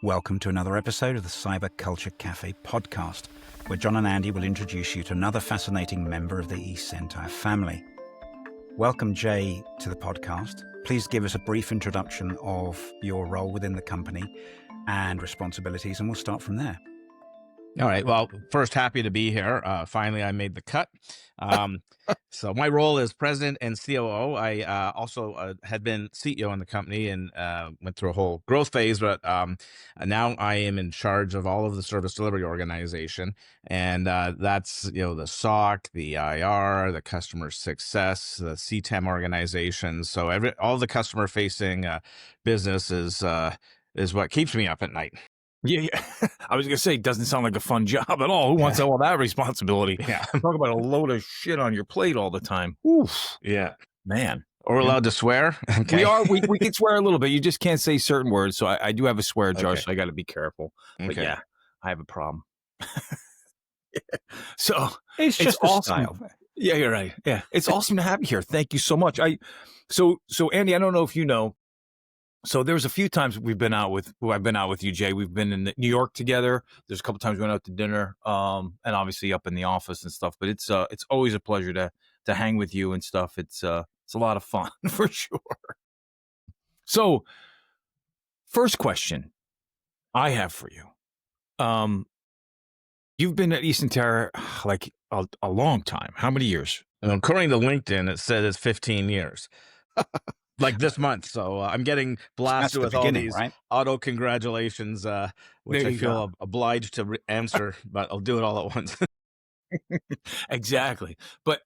Welcome to another episode of the Cyber Culture Cafe podcast, where John and Andy will introduce you to another fascinating member of the eSentire family. Welcome, Jay, to the podcast. Please give us a brief introduction of your role within the company and responsibilities, and we'll start from there. All right. Well, first, happy to be here. Finally, I made the cut. So my role is president and COO. I also had been CEO in the company and went through a whole growth phase, but now I am in charge of all of the service delivery organization. And that's, the SOC, the IR, the customer success, the CTEM organizations. So all the customer facing business is what keeps me up at night. Yeah. I was going to say, it doesn't sound like a fun job at all. Who wants all that responsibility? Yeah. Talk about a load of shit on your plate all the time. Oof. Yeah. Man. Or allowed to swear? Okay. We can swear a little bit. You just can't say certain words. So I do have a swear jar, so I got to be careful. But yeah, I have a problem. So It's just awesome. style. Yeah, you're right. Yeah. It's awesome to have you here. Thank you so much. So Andy, I don't know if you know, so there's a few times I've been out with you, Jay. We've been in New York together. There's a couple times we went out to dinner, and obviously up in the office and stuff. But it's always a pleasure to hang with you and stuff. It's a lot of fun for sure. So, first question I have for you. You've been at eSentire like a long time. How many years? And according to LinkedIn, it said it's 15 years. Like this month. So I'm getting blasted with all these auto congratulations, which I feel obliged to answer, but I'll do it all at once. Exactly. But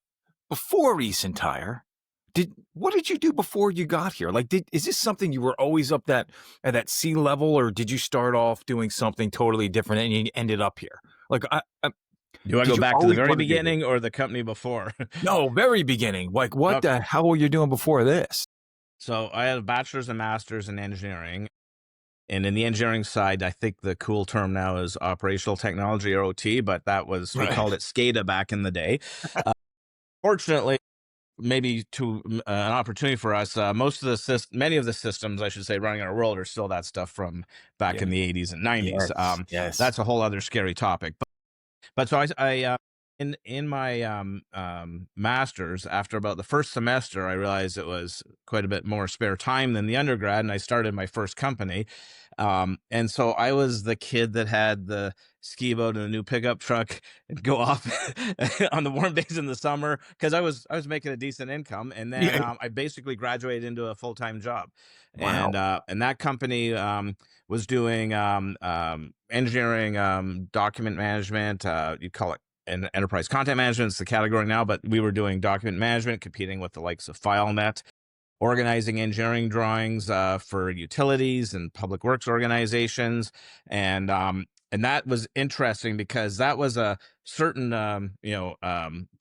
before eSentire, what did you do before you got here? Like, is this something you were always up at that C level, or did you start off doing something totally different and you ended up here? Like, do I go back to the very beginning or the company before? No, very beginning. Like, what the hell were you doing before this? So I had a bachelor's and master's in engineering. And in the engineering side, I think the cool term now is operational technology, or OT, but that was, we called it SCADA back in the day. Fortunately, maybe to an opportunity for us, many of the systems, I should say, running in our world are still that stuff from back in the 80s and 90s. Yes. That's a whole other scary topic. But so I in my master's, after about the first semester, I realized it was quite a bit more spare time than the undergrad, and I started my first company. And so I was the kid that had the ski boat and a new pickup truck and go off on the warm days in the summer because I was making a decent income, and then I basically graduated into a full-time job. Wow. And that company was doing engineering, document management. You call it and enterprise content management is the category now, but we were doing document management, competing with the likes of FileNet, organizing engineering drawings for utilities and public works organizations. And that was interesting because that was a certain,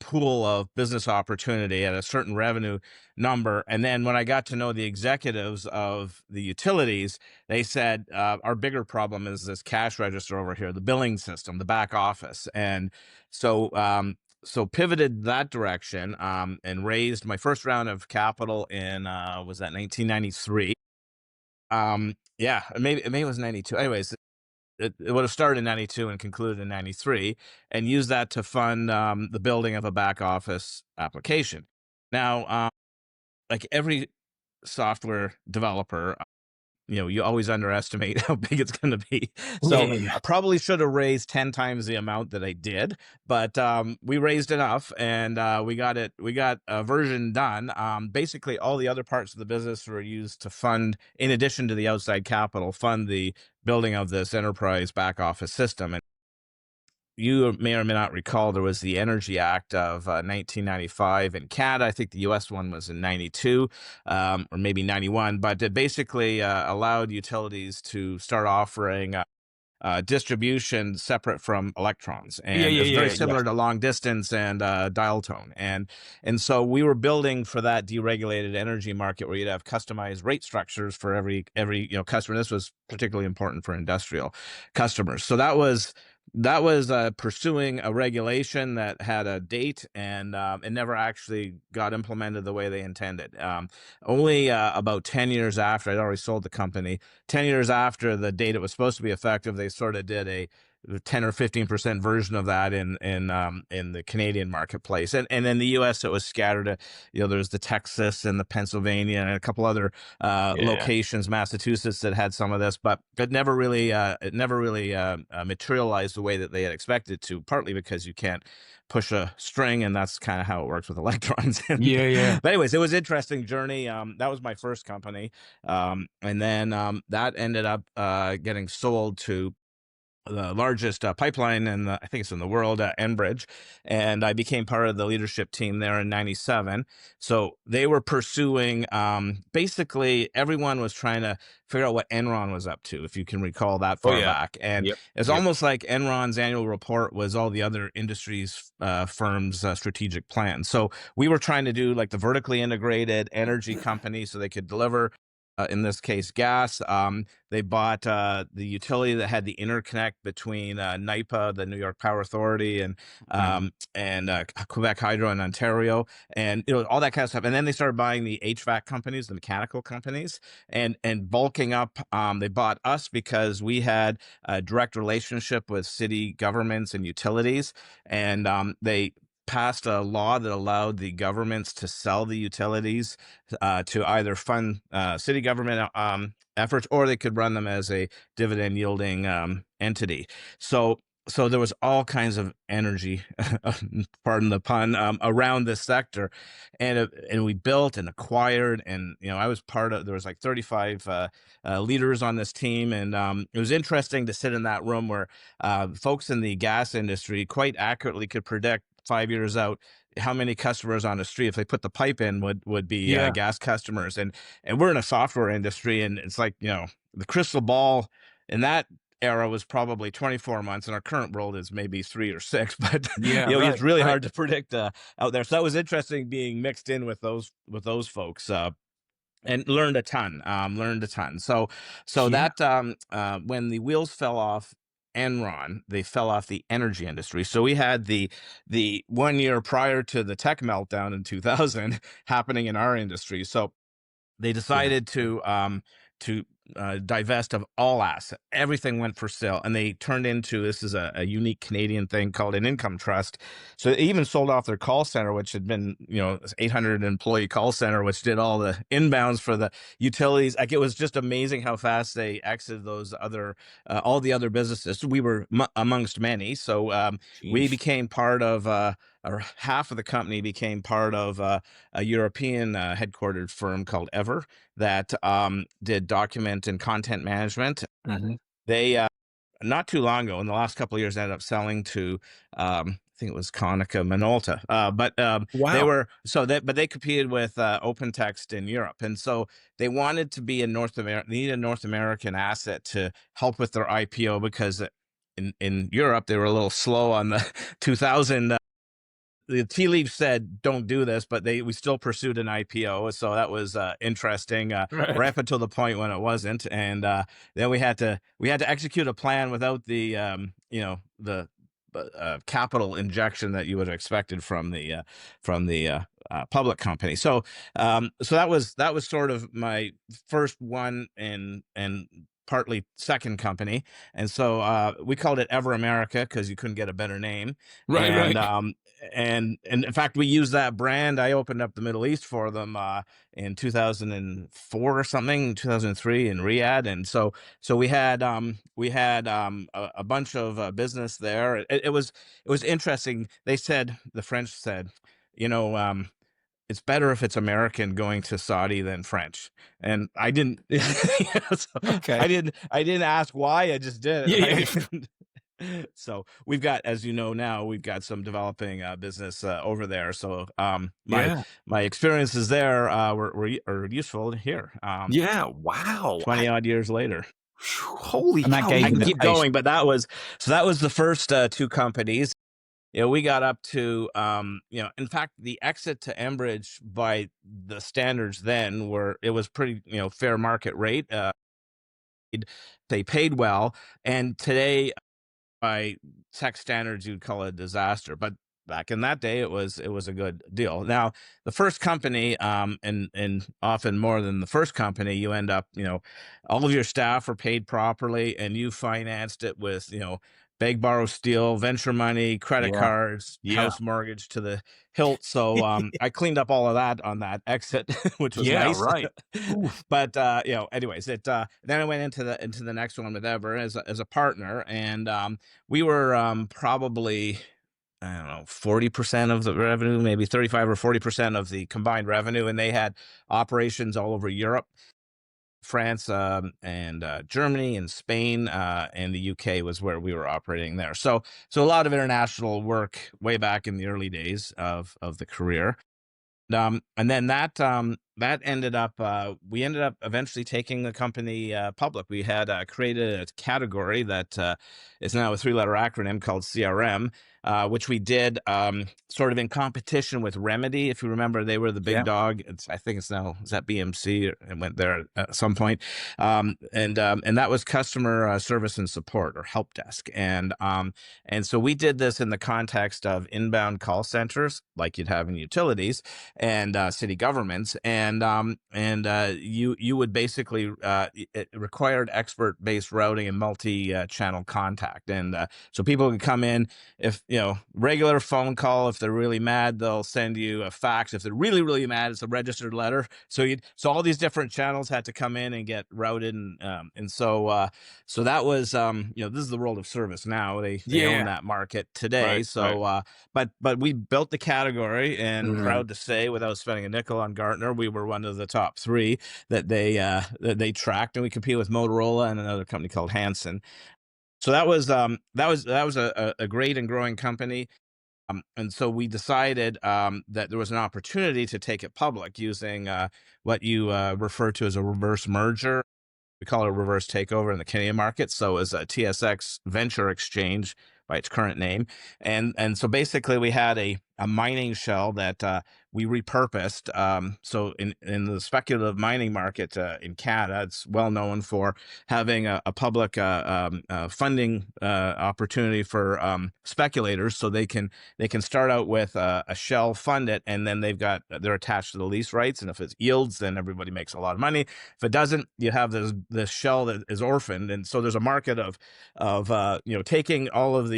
pool of business opportunity at a certain revenue number. And then when I got to know the executives of the utilities, they said, our bigger problem is this cash register over here, the billing system, the back office. And so pivoted that direction and raised my first round of capital in, was that 1993? Maybe it was 92. Anyways, it would have started in 92 and concluded in 93, and used that to fund the building of a back office application. Now, like every software developer, you always underestimate how big it's going to be. So I probably should have raised 10 times the amount that I did, but we raised enough, and we got a version done. Basically, all the other parts of the business were used to fund, in addition to the outside capital, fund the building of this enterprise back office system. And you may or may not recall, there was the Energy Act of 1995 in Canada. I think the U.S. one was in 92 or maybe 91, but it basically allowed utilities to start offering distribution separate from electrons. And it's very similar to long distance and dial tone. And so we were building for that deregulated energy market where you'd have customized rate structures for every customer. This was particularly important for industrial customers. So that was That was pursuing a regulation that had a date, and it never actually got implemented the way they intended. Only about 10 years after, I'd already sold the company, 10 years after the date it was supposed to be effective, they sort of did a 10 or 15% version of that in the Canadian marketplace. And in the US, it was scattered. There's the Texas and the Pennsylvania and a couple other Yeah. locations, Massachusetts, that had some of this, but it never really materialized the way that they had expected to. Partly because you can't push a string, and that's kind of how it works with electrons. Yeah. But anyways, it was an interesting journey. That was my first company, and then that ended up getting sold to the largest pipeline I think it's in the world, Enbridge, and I became part of the leadership team there in '97. So they were pursuing, basically, everyone was trying to figure out what Enron was up to, if you can recall that Oh far yeah. back. And Yep. it's Yep. almost like Enron's annual report was all the other industries firms' strategic plans. So we were trying to do like the vertically integrated energy company, so they could deliver. In this case, gas. They bought the utility that had the interconnect between NYPA, the New York Power Authority, and Mhm. Quebec Hydro in Ontario, and all that kind of stuff. And then they started buying the HVAC companies, the mechanical companies, and bulking up. They bought us because we had a direct relationship with city governments and utilities, and they passed a law that allowed the governments to sell the utilities to either fund city government efforts, or they could run them as a dividend yielding entity. So there was all kinds of energy, pardon the pun, around this sector, and we built and acquired, and I was part of. There was like 35 leaders on this team, and it was interesting to sit in that room where folks in the gas industry quite accurately could predict 5 years out how many customers on the street, if they put the pipe in, would be Yeah. gas customers. And we're in a software industry, and it's like, the crystal ball in that era was probably 24 months, and our current world is maybe 3 or 6. But Yeah. it's Right. really Right. hard to predict out there. So that was interesting being mixed in with those folks. And learned a ton. So Yeah. that when the wheels fell off Enron, they fell off the energy industry. So we had the 1 year prior to the tech meltdown in 2000 happening in our industry. So they Yeah. decided to divest of all assets. Everything went for sale, and they turned into, this is a unique Canadian thing called an income trust. So they even sold off their call center, which had been, this 800 employee call center, which did all the inbounds for the utilities. Like, it was just amazing how fast they exited those other all the other businesses. We were amongst many. So we Jeez. became part of. Or half of the company became part of a European headquartered firm called Ever that did document and content management. Mhm. They not too long ago, in the last couple of years, ended up selling to I think it was Konica Minolta. But they Wow. were but they competed with OpenText in Europe, and so they wanted to be in North America. They needed a North American asset to help with their IPO, because in Europe they were a little slow on the 2000. The tea leaves said don't do this, but we still pursued an IPO, so that was interesting, Right. right up until the point when it wasn't. And then we had to execute a plan without the capital injection that you would have expected from the public company. So that was sort of my first one, and partly second company. And so we called it Ever America because you couldn't get a better name. Right. and Right. um and in fact, we used that brand. I opened up the Middle East for them in 2004 or something, 2003 in Riyadh. And so we had a bunch of business there. It was interesting. The French said, you know it's better if it's American going to Saudi than French. And I didn't, so Okay. I didn't ask why. I just did it. Yeah. Yeah. Right. So we've got, as you know now, we've got some developing business over there. So my Yeah. my experiences there are useful here. Yeah. Wow. 20 odd years later. Holy And that cow! gave I you can the keep taste. going, but that was the first two companies. We got up to, in fact, the exit to Enbridge by the standards then it was pretty, fair market rate. They paid well. And today, by tech standards, you'd call it a disaster. But back in that day, it was a good deal. Now, the first company, and often more than the first company, you end up, all of your staff are paid properly, and you financed it with, beg, borrow, steal, venture money, credit Yeah. cards, Yeah. house mortgage to the hilt. So I cleaned up all of that on that exit, which was Yeah, nice. right. Oof. But anyways, it then I went into the next one with Ever as a partner, and we were probably, I don't know, 40% of the revenue, maybe 35 or 40% of the combined revenue, and they had operations all over Europe. France, and Germany and Spain, and the UK was where we were operating there. So a lot of international work way back in the early days of the career. And then that ended up, we ended up eventually taking the company public. We had created a category that is now a 3-letter acronym called CRM, which we did sort of in competition with Remedy. If you remember, they were the big Yeah. dog. I think it's now, is that BMC? It went there at some point. And that was customer service and support, or help desk. And so we did this in the context of inbound call centers like you'd have in utilities and city governments, and you would basically, it required expert-based routing and multi-channel contact, and so people could come in, if regular phone call. If they're really mad, they'll send you a fax. If they're really, really mad, it's a registered letter. So all these different channels had to come in and get routed, and so that was, this is the world of service now. They Yeah. own that market today. Right, So but we built the category, and Mhm. proud to say, without spending a nickel on Gartner, we were one of the top 3 that they tracked, and we competed with Motorola and another company called Hanson. So that was a great and growing company. And so we decided that there was an opportunity to take it public using what you refer to as a reverse merger. We call it a reverse takeover in the Canadian market. So as a TSX Venture Exchange by its current name. And so basically we had a mining shell that we repurposed. So in the speculative mining market in Canada, it's well known for having a public funding opportunity for speculators, so they can start out with a shell, fund it, and then they're attached to the lease rights. And if it yields, then everybody makes a lot of money. If it doesn't, you have this shell that is orphaned. And so there's a market of taking all of the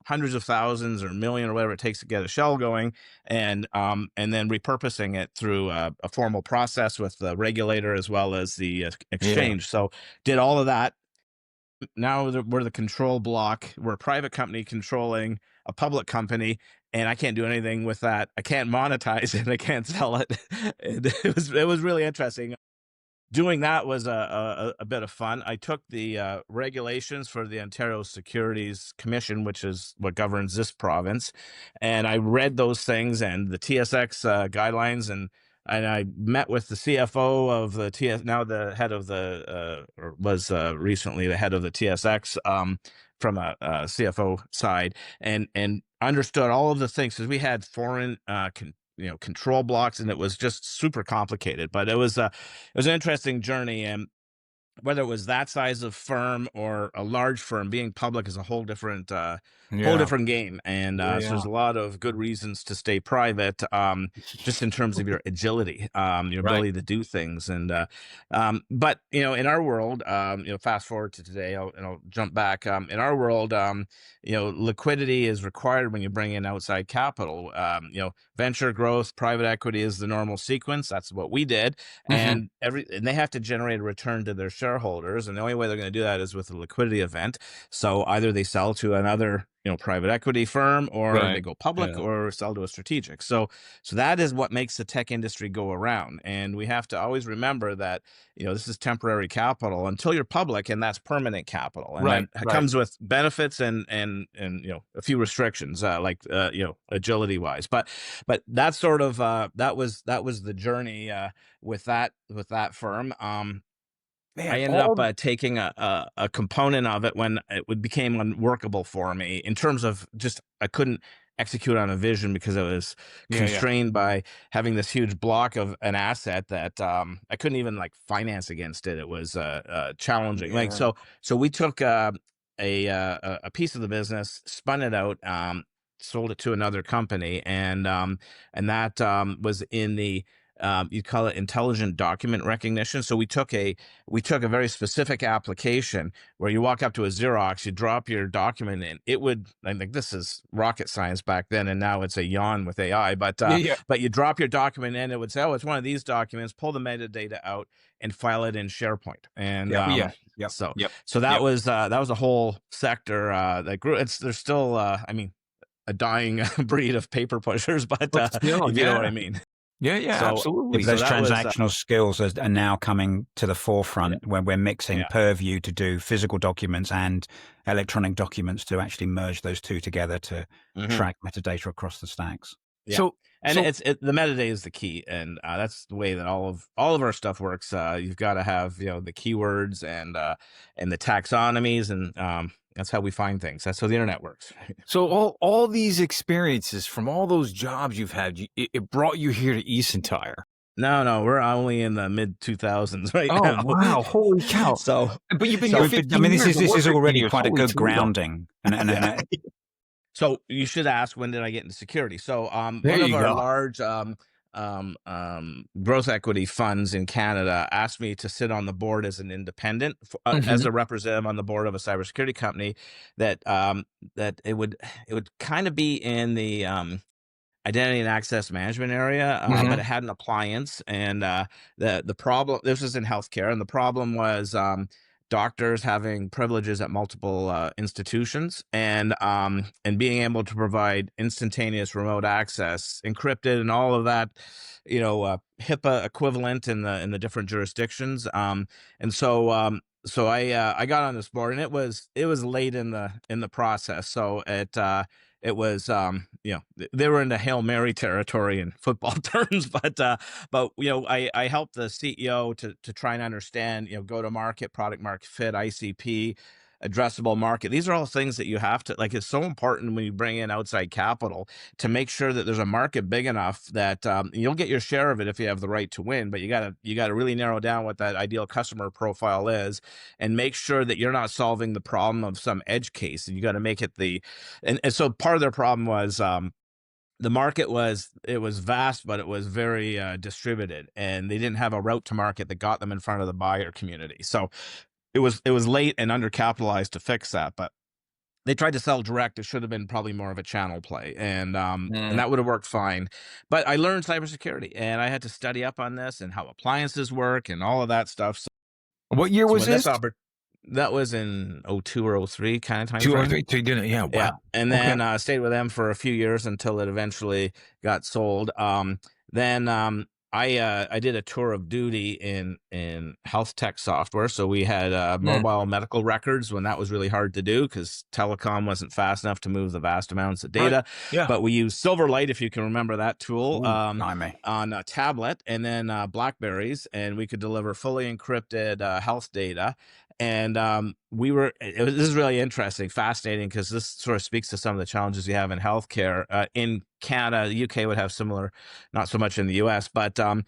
hundreds of thousands or million or whatever it takes to get a shell going, and then repurposing it through a formal process with the regulator as well as the exchange. So did all of that. Now we're the control block. We're a private company controlling a public company, and I can't do anything with that. I can't monetize it. I can't sell it. It was really interesting. Doing that was a bit of fun. I took the regulations for the Ontario Securities Commission, which is what governs this province, and I read those things and the TSX guidelines, and I met with the CFO of the TS, now the head of the or was recently the head of the TSX, from a CFO side, and understood all of the things, because we had foreign control blocks, and it was just super complicated. But it was an interesting journey, and whether it was that size of firm or a large firm, being public is a whole different game. And so there's a lot of good reasons to stay private, just in terms of your agility, your ability to do things. And but in our world, fast forward to today, I'll jump back. In our world, liquidity is required when you bring in outside capital. Venture growth, private equity is the normal sequence. That's what we did, and they have to generate a return to their shareholders, and the only way they're going to do that is with a liquidity event. So either they sell to another private equity firm, or they go public, or sell to a strategic. So that is what makes the tech industry go around. And we have to always remember that this is temporary capital until you're public, and that's permanent capital, and that comes with benefits and a few restrictions, like agility wise. But that's sort of that was the journey with that firm. I ended up taking a component of it when it became unworkable for me, in terms of just I couldn't execute on a vision because I was constrained by having this huge block of an asset that I couldn't even finance against it. It was challenging. So we took a piece of the business, spun it out, sold it to another company, and that was in the you call it intelligent document recognition. So we took a very specific application where you walk up to a Xerox, you drop your document in, it would, I think this is rocket science back then, and now it's a yawn with AI, but Yeah. but you drop your document in, it would say, oh, it's one of these documents, pull the metadata out and file it in SharePoint. And Yeah. Yep. so Yep. that Yep. was a whole sector that grew. There's still I mean, a dying breed of paper pushers, but But still, if you know what I mean. Yeah. Absolutely. Those that was, transactional skills are now coming to the forefront when we're mixing Purview to do physical documents and electronic documents to actually merge those two together to track metadata across the stacks. Yeah. So the metadata is the key, and that's the way that all of our stuff works. You've got to have the keywords and the taxonomies, and that's how we find things. That's how the internet works. So all these experiences from all those jobs you've had, it brought you here to eSentire. No, we're only in the mid 2000s right now. Oh wow, holy cow! So, but you've been here 15 I mean, this years. is already quite a Holy good grounding. And So you should ask, when did I get into security? So one of our large growth equity funds in Canada asked me to sit on the board as an independent, as a representative on the board of a cybersecurity company that it would kind of be in the identity and access management area, but it had an appliance, and the problem, this was in healthcare, and the problem was doctors having privileges at multiple institutions, and being able to provide instantaneous remote access, encrypted, and all of that, HIPAA equivalent in the different jurisdictions. And so I got on this board, and it was late in the process. So it was, they were into Hail Mary territory in football terms, but I helped the CEO to try and understand, go to market, product market fit, ICP, addressable market. These are all things that you have to, like, it's so important when you bring in outside capital to make sure that there's a market big enough that you'll get your share of it if you have the right to win, but you gotta really narrow down what that ideal customer profile is, and make sure that you're not solving the problem of some edge case, and you got to make it and so part of their problem was the market was vast, but it was very distributed, and they didn't have a route to market that got them in front of the buyer community. So it was late and undercapitalized to fix that, but they tried to sell direct. It should have been probably more of a channel play, and that would have worked fine. But I learned cybersecurity, and I had to study up on this and how appliances work and all of that stuff. So, what year was this? That was in 02 or 03 kind of time. 2 or 3, yeah, wow. Yeah. And then stayed with them for a few years until it eventually got sold. Then I did a tour of duty in health tech software. So we had mobile medical records when that was really hard to do because telecom wasn't fast enough to move the vast amounts of data. Yeah. But we used Silverlight, if you can remember that tool, on a tablet, and then Blackberries, and we could deliver fully encrypted health data. And this is really interesting, fascinating, because this sort of speaks to some of the challenges you have in healthcare. In Canada, the UK would have similar, not so much in the US, but a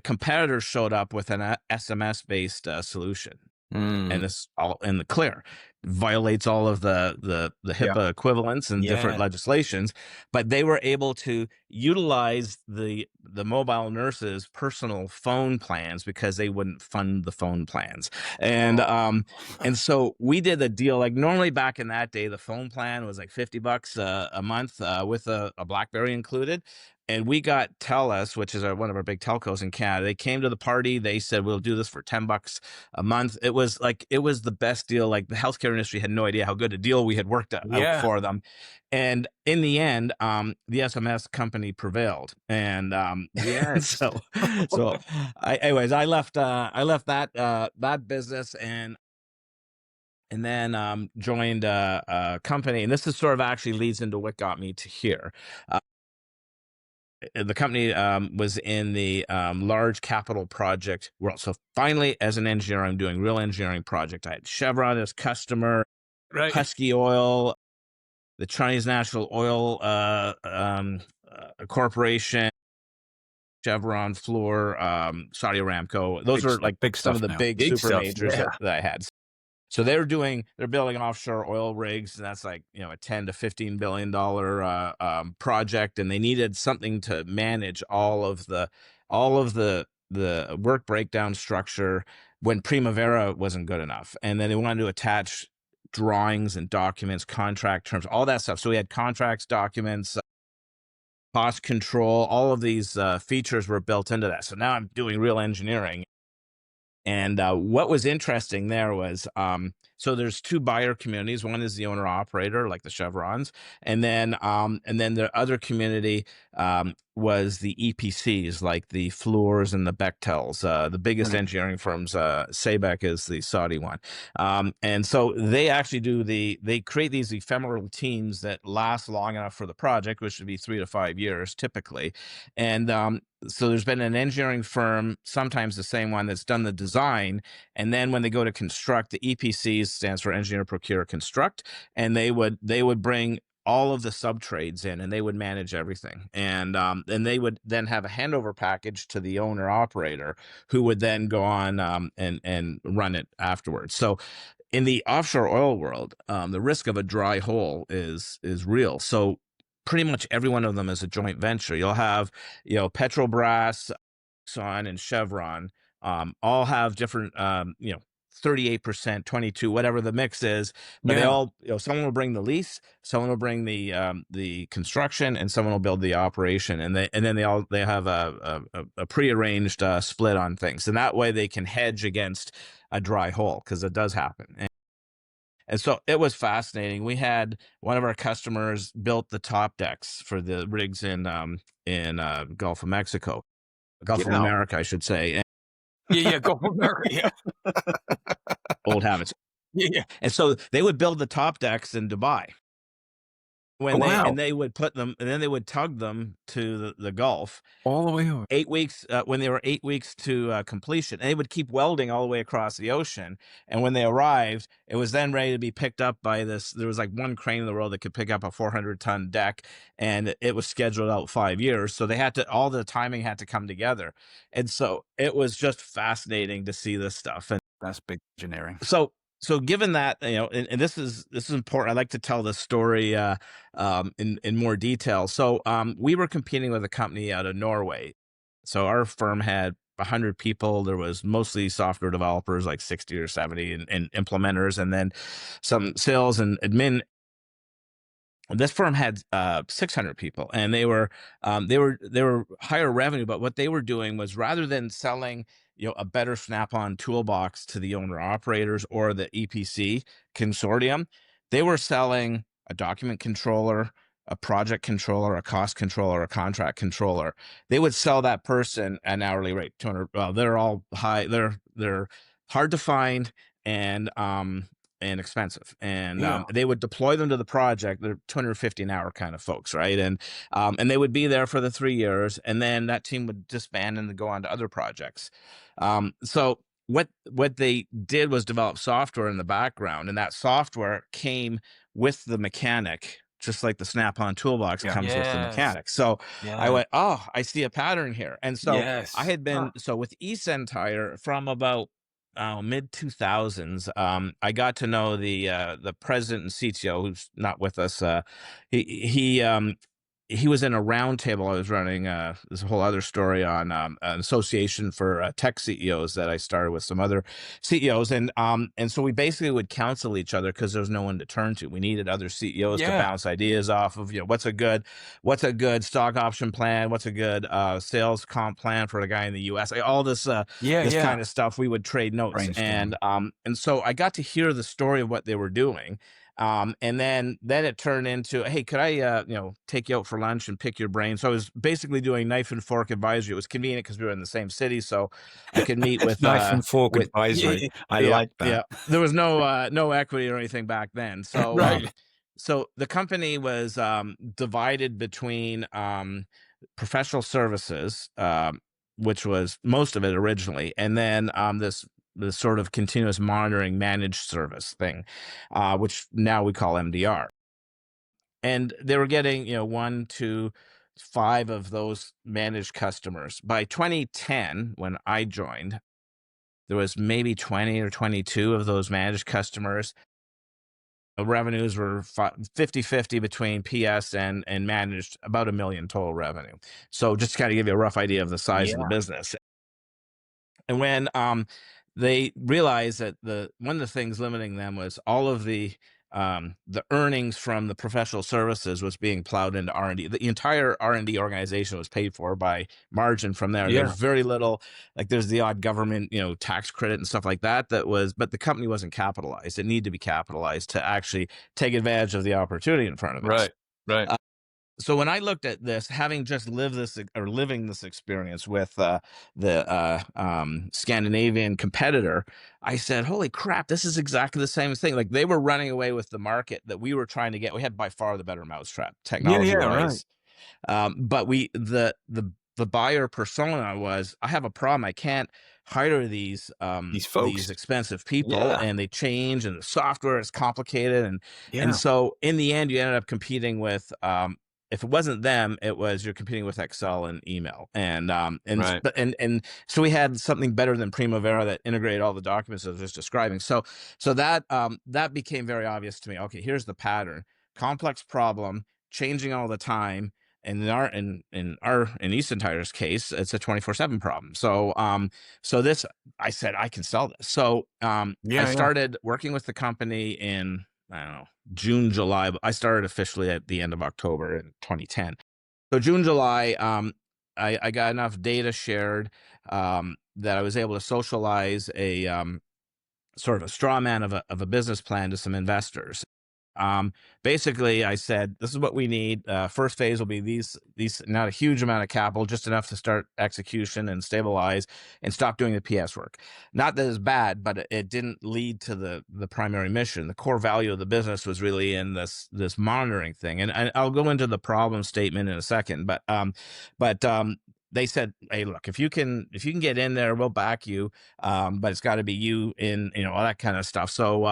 competitor showed up with an SMS-based solution. And it's all in the clear, violates all of the HIPAA equivalents and different legislations, but they were able to utilize the mobile nurses' personal phone plans because they wouldn't fund the phone plans. And and so we did a deal. Like, normally back in that day, the phone plan was like $50 a month with a BlackBerry included. And we got TELUS, which is one of our big telcos in Canada. They came to the party. They said, we'll do this for $10 a month. It was the best deal. Like, the healthcare industry had no idea how good a deal we had worked out for them. And in the end, the SMS company prevailed. And so I left that business and then joined a company. And this is sort of actually leads into what got me to here. The company was in the large capital project world. So finally, as an engineer, I'm doing real engineering project. I had Chevron as customer, Husky Oil, the Chinese National Oil Corporation, Chevron, Fluor, Saudi Aramco. Those were like big some stuff of the big super majors that I had. So they're building offshore oil rigs, and that's like, a $10 to $15 billion project, and they needed something to manage all of the work breakdown structure when Primavera wasn't good enough, and then they wanted to attach drawings and documents, contract terms, all that stuff. So we had contracts, documents, cost control, all of these features were built into that. So now I'm doing real engineering. And what was interesting there was, so there's two buyer communities. One is the owner operator, like the Chevrons, and then the other community was the EPCs, like the Fluors and the Bechtels. The biggest engineering firms, Sabec is the Saudi one, and so they actually they create these ephemeral teams that last long enough for the project, which would be 3 to 5 years typically, and so there's been an engineering firm, sometimes the same one, that's done the design, and then when they go to construct, the EPCs stands for engineer, procure, construct, and they would bring all of the sub trades in, and they would manage everything, and they would then have a handover package to the owner operator, who would then go on and run it afterwards. So in the offshore oil world, the risk of a dry hole is real. So pretty much every one of them is a joint venture. You'll have, Petrobras, Exxon, and Chevron, all have different, 38%, 22, whatever the mix is, but they all, someone will bring the lease, someone will bring the construction, and someone will build the operation, and then they have a prearranged split on things, and that way they can hedge against a dry hole, because it does happen. And so it was fascinating. We had one of our customers built the top decks for the rigs in Gulf of Mexico, Gulf of America, I should say. Yeah, Gulf of America. Yeah. Old habits. Yeah. And so they would build the top decks in Dubai. And they would put them, and then they would tug them to the Gulf All the way over. 8 weeks, when they were 8 weeks to completion, and they would keep welding all the way across the ocean. And when they arrived, it was then ready to be picked up by this. There was like one crane in the world that could pick up a 400-ton deck, and it was scheduled out 5 years. So they had to, all the timing had to come together. And so it was just fascinating to see this stuff. And That's big engineering. So given that, and this is important, I like to tell this story in more detail. So we were competing with a company out of Norway. So our firm had 100 people. There was mostly software developers, like 60 or 70, and implementers, and then some sales and admin. This firm had 600 people, and they were higher revenue. But what they were doing was, rather than selling a better Snap-on toolbox to the owner operators or the EPC consortium, they were selling a document controller, a project controller, a cost controller, a contract controller. They would sell that person an hourly rate, 200. Well, they're all high. They're hard to find, and expensive, and they would deploy them to the project. They're 250 an hour kind of folks, right? And they would be there for the 3 years, and then that team would disband and go on to other projects. So what they did was develop software in the background, and that software came with the mechanic, just like the Snap-on toolbox comes with the mechanic. So I went, oh, I see a pattern here. And so I had been, so with eSentire from about mid 2000s, I got to know the president and CTO, who's not with us. He was in a roundtable I was running. There's a whole other story on an association for tech CEOs that I started with some other CEOs, and so we basically would counsel each other, because there was no one to turn to. We needed other CEOs to bounce ideas off of. What's a good stock option plan? What's a good sales comp plan for a guy in the U.S.? All this kind of stuff. We would trade notes, and so I got to hear the story of what they were doing. And then it turned into, hey, could I, take you out for lunch and pick your brain? So I was basically doing knife and fork advisory. It was convenient because we were in the same city, so I could meet with knife and fork advisory. I like that. Yeah, there was no equity or anything back then. So so the company was divided between professional services, which was most of it originally, and then this sort of continuous monitoring managed service thing, which now we call MDR. And they were getting, 1 to 5 of those managed customers. By 2010, when I joined, there was maybe 20 or 22 of those managed customers. Revenues were 50-50 between PS and managed, about $1 million total revenue. So just to kind of give you a rough idea of the size of the Yeah. business. And when they realized that one of the things limiting them was all of the earnings from the professional services was being plowed into R&D. The entire R&D organization was paid for by margin from there. Yeah. There's very little, like there's the odd government, tax credit and stuff like that. But the company wasn't capitalized. It needed to be capitalized to actually take advantage of the opportunity in front of us. Right. So when I looked at this, having just lived this or living this experience with the Scandinavian competitor, I said, "Holy crap! This is exactly the same thing. Like they were running away with the market that we were trying to get. We had by far the better mousetrap, Yeah. technology Right. wise. But the buyer persona was, I have a problem. I can't hire these folks. expensive people, Yeah. and they change, and the software is complicated, and Yeah. so in the end, you ended up competing with if it wasn't them, it was you're competing with Excel and email, Right. and so we had something better than Primavera that integrated all the documents I was just describing. So that became very obvious to me. Okay, here's the pattern: complex problem, changing all the time. And in eSentire's case, it's a 24/7 problem. So this, I said, I can sell this. So I started working with the company in, I don't know, June, July. But I started officially at the end of October in 2010. So June, July, I got enough data shared that I was able to socialize a sort of a straw man of a business plan to some investors. Basically, I said, this is what we need. First phase will be these, not a huge amount of capital, just enough to start execution and stabilize and stop doing the PS work. Not that it's bad, but it didn't lead to the primary mission. The core value of the business was really in this monitoring thing. And I'll go into the problem statement in a second, but they said, "Hey, look, if you can get in there, we'll back you. But it's got to be you in, all that kind of stuff." So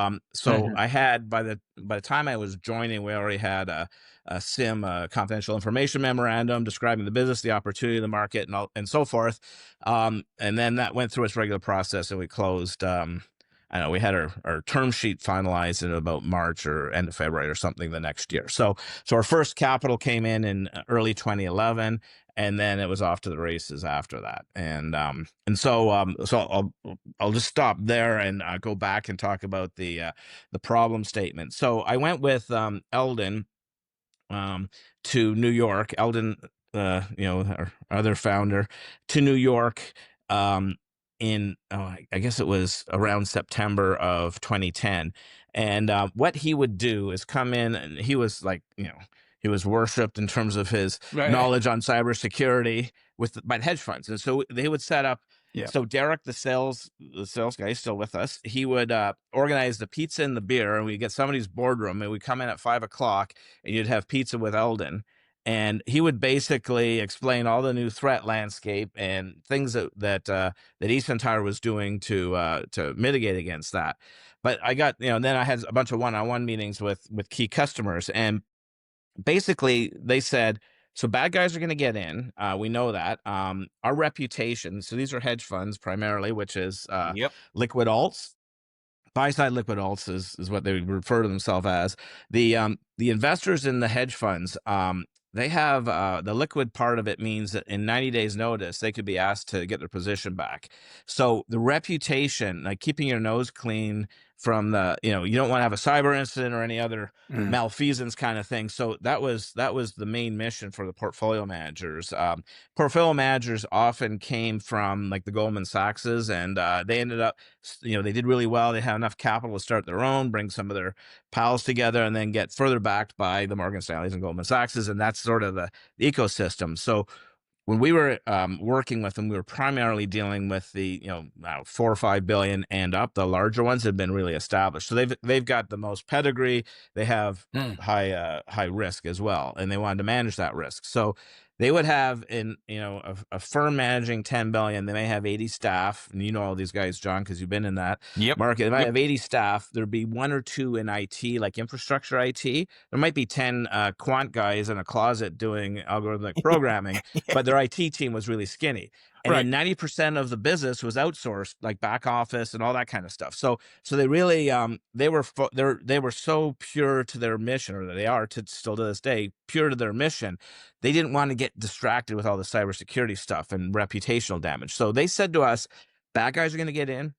I had, by the time I was joining, we already had a confidential information memorandum describing the business, the opportunity, the market, and so forth. And then that went through its regular process, and we closed. I know we had our term sheet finalized in about March or end of February or something the next year. So our first capital came in early 2011. And then it was off to the races after that. And so I'll just stop there and go back and talk about the problem statement. So I went with Eldon to New York. Eldon, our other founder, to New York in I guess it was around September of 2010. And what he would do is come in, and he was like, he was worshipped in terms of his knowledge on cybersecurity by hedge funds. And so they would set up. Yeah. So Derek, the sales guy, is still with us. He would organize the pizza and the beer, and we'd get somebody's boardroom, and we'd come in at 5:00, and you'd have pizza with Eldon. And he would basically explain all the new threat landscape and things that eSentire was doing to mitigate against that. But I got, then I had a bunch of one-on-one meetings with key customers, and basically they said, so bad guys are going to get in. We know that. Our reputation. So these are hedge funds primarily, which is liquid alts. Buy-side liquid alts is what they refer to themselves as. The investors in the hedge funds, they have the liquid part of it means that in 90 days notice, they could be asked to get their position back. So the reputation, like keeping your nose clean from the, you don't want to have a cyber incident or any other malfeasance kind of thing. So that was the main mission for the portfolio managers. Portfolio managers often came from like the Goldman Sachs's, and they ended up, they did really well. They had enough capital to start their own, bring some of their pals together, and then get further backed by the Morgan Stanleys and Goldman Sachs's, and that's sort of the ecosystem. So when we were working with them, we were primarily dealing with the 4 or 5 billion and up. The larger ones have been really established, so they've got the most pedigree. They have high risk as well, and they wanted to manage that risk. So they would have a firm managing 10 billion. They may have 80 staff, and all these guys, John, because you've been in that market. They might have 80 staff. There'd be 1 or 2 in IT, like infrastructure IT. There might be 10 quant guys in a closet doing algorithmic programming, but their IT team was really skinny. And then 90% of the business was outsourced, like back office and all that kind of stuff. So they really, they were so pure to their mission, or they are still to this day, pure to their mission. They didn't want to get distracted with all the cybersecurity stuff and reputational damage. So they said to us, bad guys are going to get in.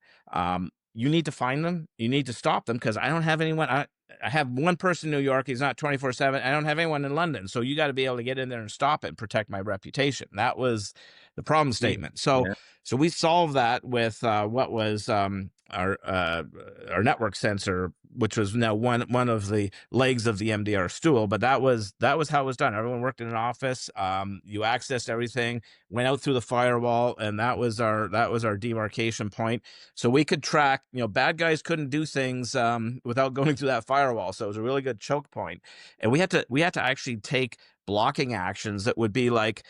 You need to find them. You need to stop them, because I don't have anyone. I have one person in New York. He's not 24/7. I don't have anyone in London. So you got to be able to get in there and stop it and protect my reputation. That was the problem statement. So we solved that with what was our network sensor, which was now one of the legs of the MDR stool. But that was how it was done. Everyone worked in an office. You accessed everything, went out through the firewall, and that was our demarcation point. So we could track. Bad guys couldn't do things without going through that firewall. So it was a really good choke point. And we had to actually take blocking actions that would be like,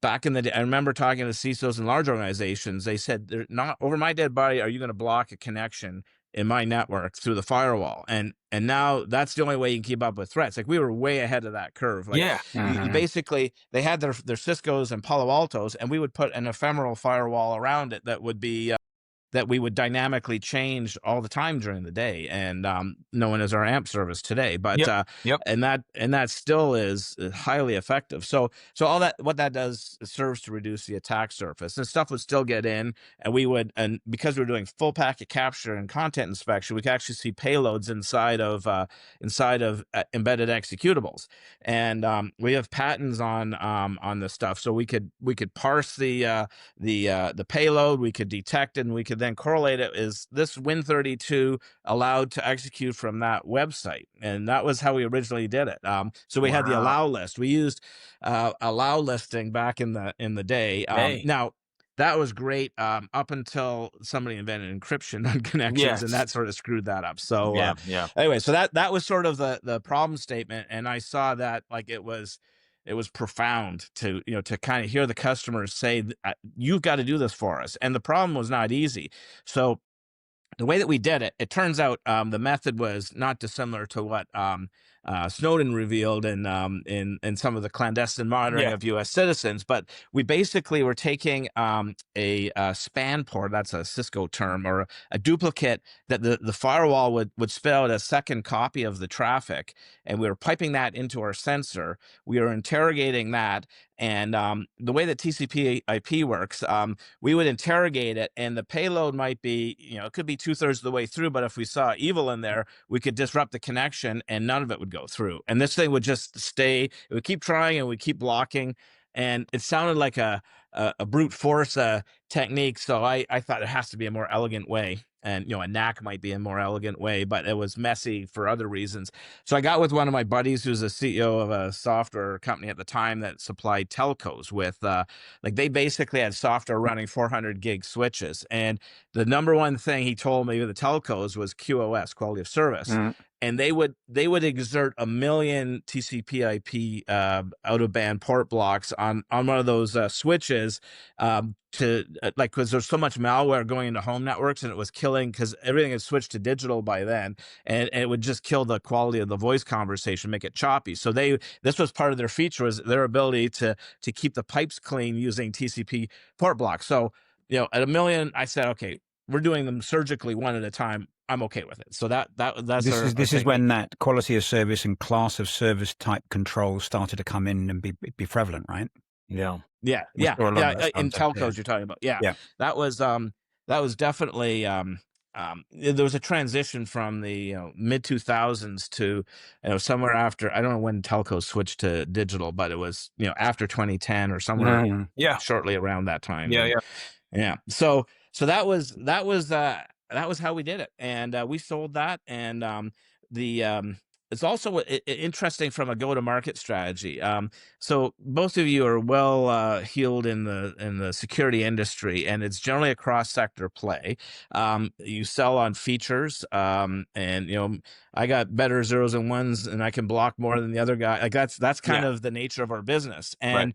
back in the day, I remember talking to CISOs in large organizations. They said, "They're not over my dead body. Are you going to block a connection in my network through the firewall?" And now that's the only way you can keep up with threats. Like, we were way ahead of that curve. Like, you basically, they had their Ciscos and Palo Altos, and we would put an ephemeral firewall around it that would be that we would dynamically change all the time during the day, and known as our AMP service today. But and that still is highly effective. So all that, what that does, is serves to reduce the attack surface, and stuff would still get in, and because we were doing full packet capture and content inspection, we could actually see payloads inside of embedded executables, and we have patents on this stuff, so we could parse the payload, we could detect it, and we could then correlate it. Is this Win32 allowed to execute from that website? And that was how we originally did it. So we had the allow list. We used allow listing back in the day. Now, that was great up until somebody invented encryption on connections, and that sort of screwed that up. So anyway, so that was sort of the problem statement, and I saw that, like, it was profound to kind of hear the customers say, "You've got to do this for us." And the problem was not easy. So the way that we did it, it turns out the method was not dissimilar to what Snowden revealed in some of the clandestine monitoring of U.S. citizens. But we basically were taking a span port, that's a Cisco term, or a duplicate that the firewall would spit out a second copy of the traffic, and we were piping that into our sensor. We were interrogating that. And the way that TCP/IP works, we would interrogate it, and the payload might be, it could be 2/3 of the way through, but if we saw evil in there, we could disrupt the connection, and none of it would go through. And this thing would just stay. It would keep trying, and we keep blocking, and it sounded like a brute force technique. So I thought it has to be a more elegant way. And, a knack might be a more elegant way, but it was messy for other reasons. So I got with one of my buddies who's a CEO of a software company at the time that supplied telcos with, they basically had software running 400 gig switches. And the number one thing he told me with the telcos was QoS, quality of service. And they would exert 1 million TCP/IP out of band port blocks on one of those switches because there's so much malware going into home networks, and it was killing, because everything had switched to digital by then, and it would just kill the quality of the voice conversation, make it choppy. So this was part of their feature, was their ability to keep the pipes clean using TCP port blocks. So at 1 million, I said, okay, we're doing them surgically one at a time. I'm okay with it. So that's this is when that quality of service and class of service type controls started to come in and be prevalent, right? Yeah. In telcos, you're talking about. Yeah. That was definitely there was a transition from the mid 2000s to somewhere after, I don't know when telcos switched to digital, but it was after 2010 or somewhere shortly around that time. Yeah. So that was how we did it, and we sold that, and it's also interesting from a go-to-market strategy. So both of you are well heeled in the security industry, and it's generally a cross-sector play. You sell on features, and I got better zeros and ones, and I can block more than the other guy. Like, that's kind of the nature of our business, and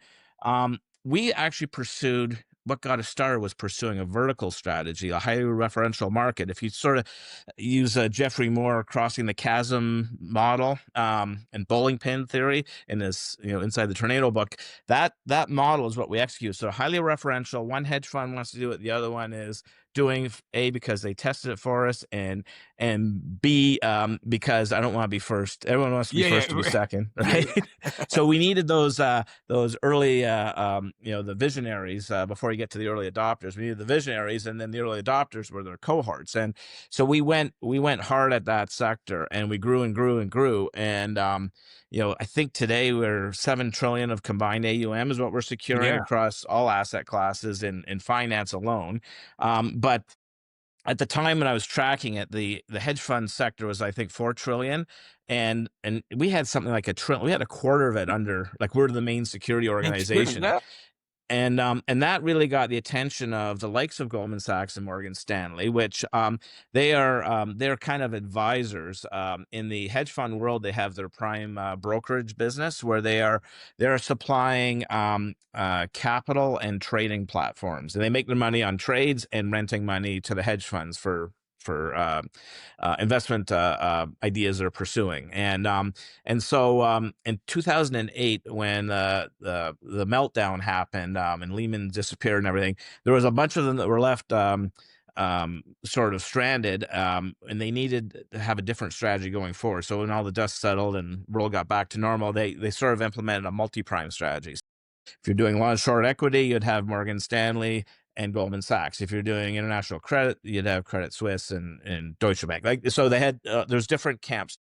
we actually pursued what got us started was pursuing a vertical strategy, a highly referential market. If you sort of use Jeffrey Moore crossing the chasm model and bowling pin theory in this, inside the Tornado book, that model is what we execute. So highly referential. One hedge fund wants to do it. The other one is doing A because they tested it for us, and B because I don't want to be first. Everyone wants to be first to be second, right? So we needed those early, the visionaries before you get to the early adopters. We needed the visionaries, and then the early adopters were their cohorts. And so we went hard at that sector, and we grew and grew and grew. And I think today we're 7 trillion of combined AUM is what we're securing across all asset classes in finance alone. But at the time when I was tracking it, the hedge fund sector was, I think, 4 trillion. And we had something like $1 trillion. We had a quarter of it under, like, we're the main security organization. And that really got the attention of the likes of Goldman Sachs and Morgan Stanley, which they're kind of advisors in the hedge fund world. They have their prime brokerage business where they're supplying capital and trading platforms, and they make their money on trades and renting money to the hedge funds for investment ideas they're pursuing. And so in 2008, when the meltdown happened and Lehman disappeared and everything, there was a bunch of them that were left sort of stranded, and they needed to have a different strategy going forward. So when all the dust settled and world got back to normal, they sort of implemented a multi-prime strategy. If you're doing long short equity, you'd have Morgan Stanley and Goldman Sachs. If you're doing international credit, you'd have Credit Suisse and Deutsche Bank. So they had there's different camps.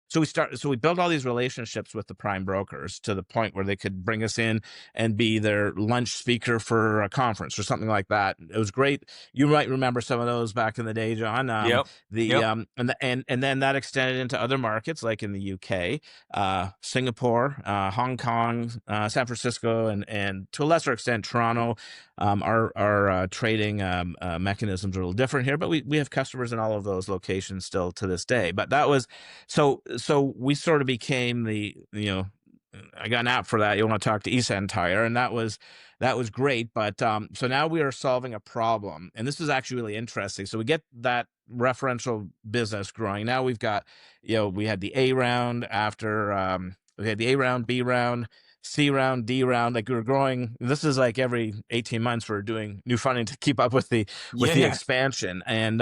So we built all these relationships with the prime brokers to the point where they could bring us in and be their lunch speaker for a conference or something like that. It was great. You might remember some of those back in the day, John. And then that extended into other markets like in the UK, Singapore, Hong Kong, San Francisco, and to a lesser extent Toronto. Our trading mechanisms are a little different here, but we have customers in all of those locations still to this day. But that was so we sort of became I got an app for that. You want to talk to eSentire, and that was great. But so now we are solving a problem, and this is actually really interesting. So we get that referential business growing. Now we've got, we had the A round after, we had the A round, B round, C round, D round. Like, we were growing. This is like every 18 months we're doing new funding to keep up with the expansion. And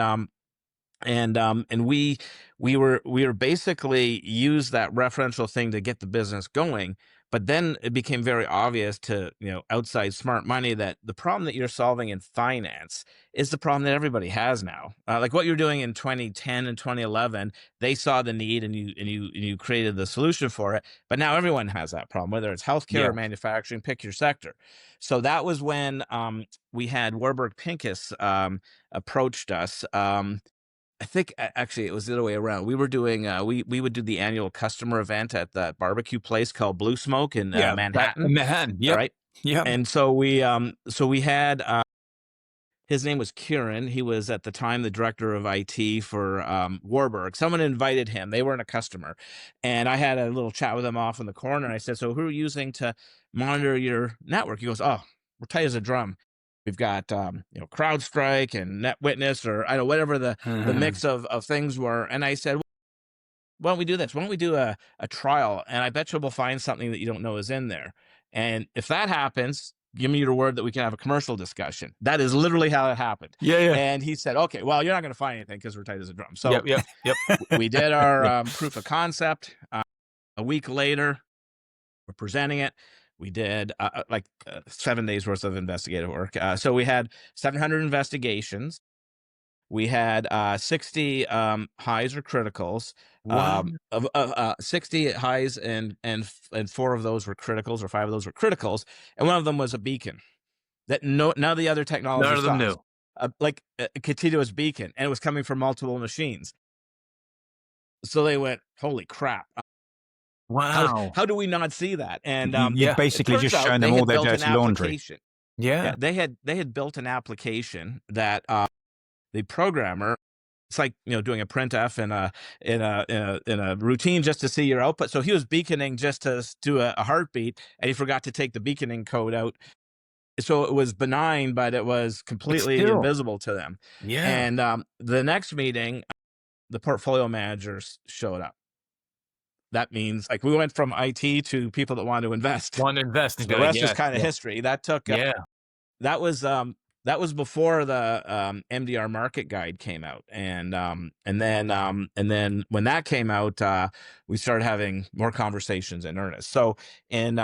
we were basically use that referential thing to get the business going. But then it became very obvious to, outside smart money that the problem that you're solving in finance is the problem that everybody has now. Like what you're doing in 2010 and 2011, they saw the need and you created the solution for it. But now everyone has that problem, whether it's healthcare or manufacturing, pick your sector. So that was when we had Warburg Pincus approached us. I think actually it was the other way around. We were doing we would do the annual customer event at that barbecue place called Blue Smoke in Manhattan. Manhattan, right? Yeah. And so we had his name was Kieran. He was at the time the director of IT for Warburg. Someone invited him. They weren't a customer, and I had a little chat with him off in the corner. And I said, "So who are you using to monitor your network?" He goes, "Oh, we're tight as a drum. We've got CrowdStrike and NetWitness, or I don't know, whatever the mix of things were." And I said, "Why don't we do this? Why don't we do a trial? And I bet you we'll find something that you don't know is in there. And if that happens, give me your word that we can have a commercial discussion." That is literally how it happened. And he said, "Okay, well, you're not going to find anything because we're tight as a drum." So we did our proof of concept. A week later, we're presenting it. We did 7 days worth of investigative work. So we had 700 investigations. We had 60 highs or criticals. 60 highs and 4 of those were criticals, or 5 of those were criticals, and one of them was a beacon that none of the other technologies. None of them knew. Like a continuous beacon, and it was coming from multiple machines. So they went, "Holy crap! Wow! How do we not see that?" And you basically just showing them all their dirty laundry. They had built an application that the programmer, it's like doing a printf in a routine just to see your output. So he was beaconing just to do a heartbeat, and he forgot to take the beaconing code out so it was benign, but it was But completely still, invisible to them. yeah. And the next meeting, the portfolio managers showed up. That means like we went from IT to people that want to invest. Want to invest and So be the like, rest is yes, kind of yeah, history. That took yeah, that was that was before the MDR market guide came out, and then when that came out, we started having more conversations in earnest. So, and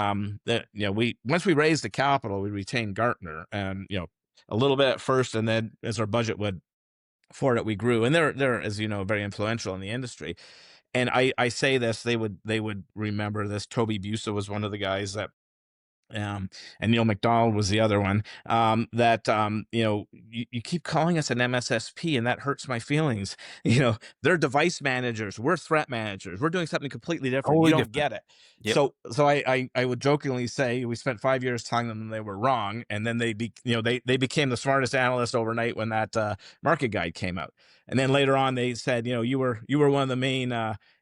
we once we raised the capital, we retained Gartner, and a little bit at first, and then as our budget would afford it, we grew, and they're as you know very influential in the industry. And I say this, they would remember this. Toby Busa was one of the guys that and Neil McDonald was the other one. You keep calling us an MSSP, and that hurts my feelings. They're device managers, we're threat managers, we're doing something completely different. You totally don't different. get it. Yep. So I would jokingly say we spent 5 years telling them they were wrong, and then they became the smartest analyst overnight when that market guide came out. And then later on, they said, you were one of the main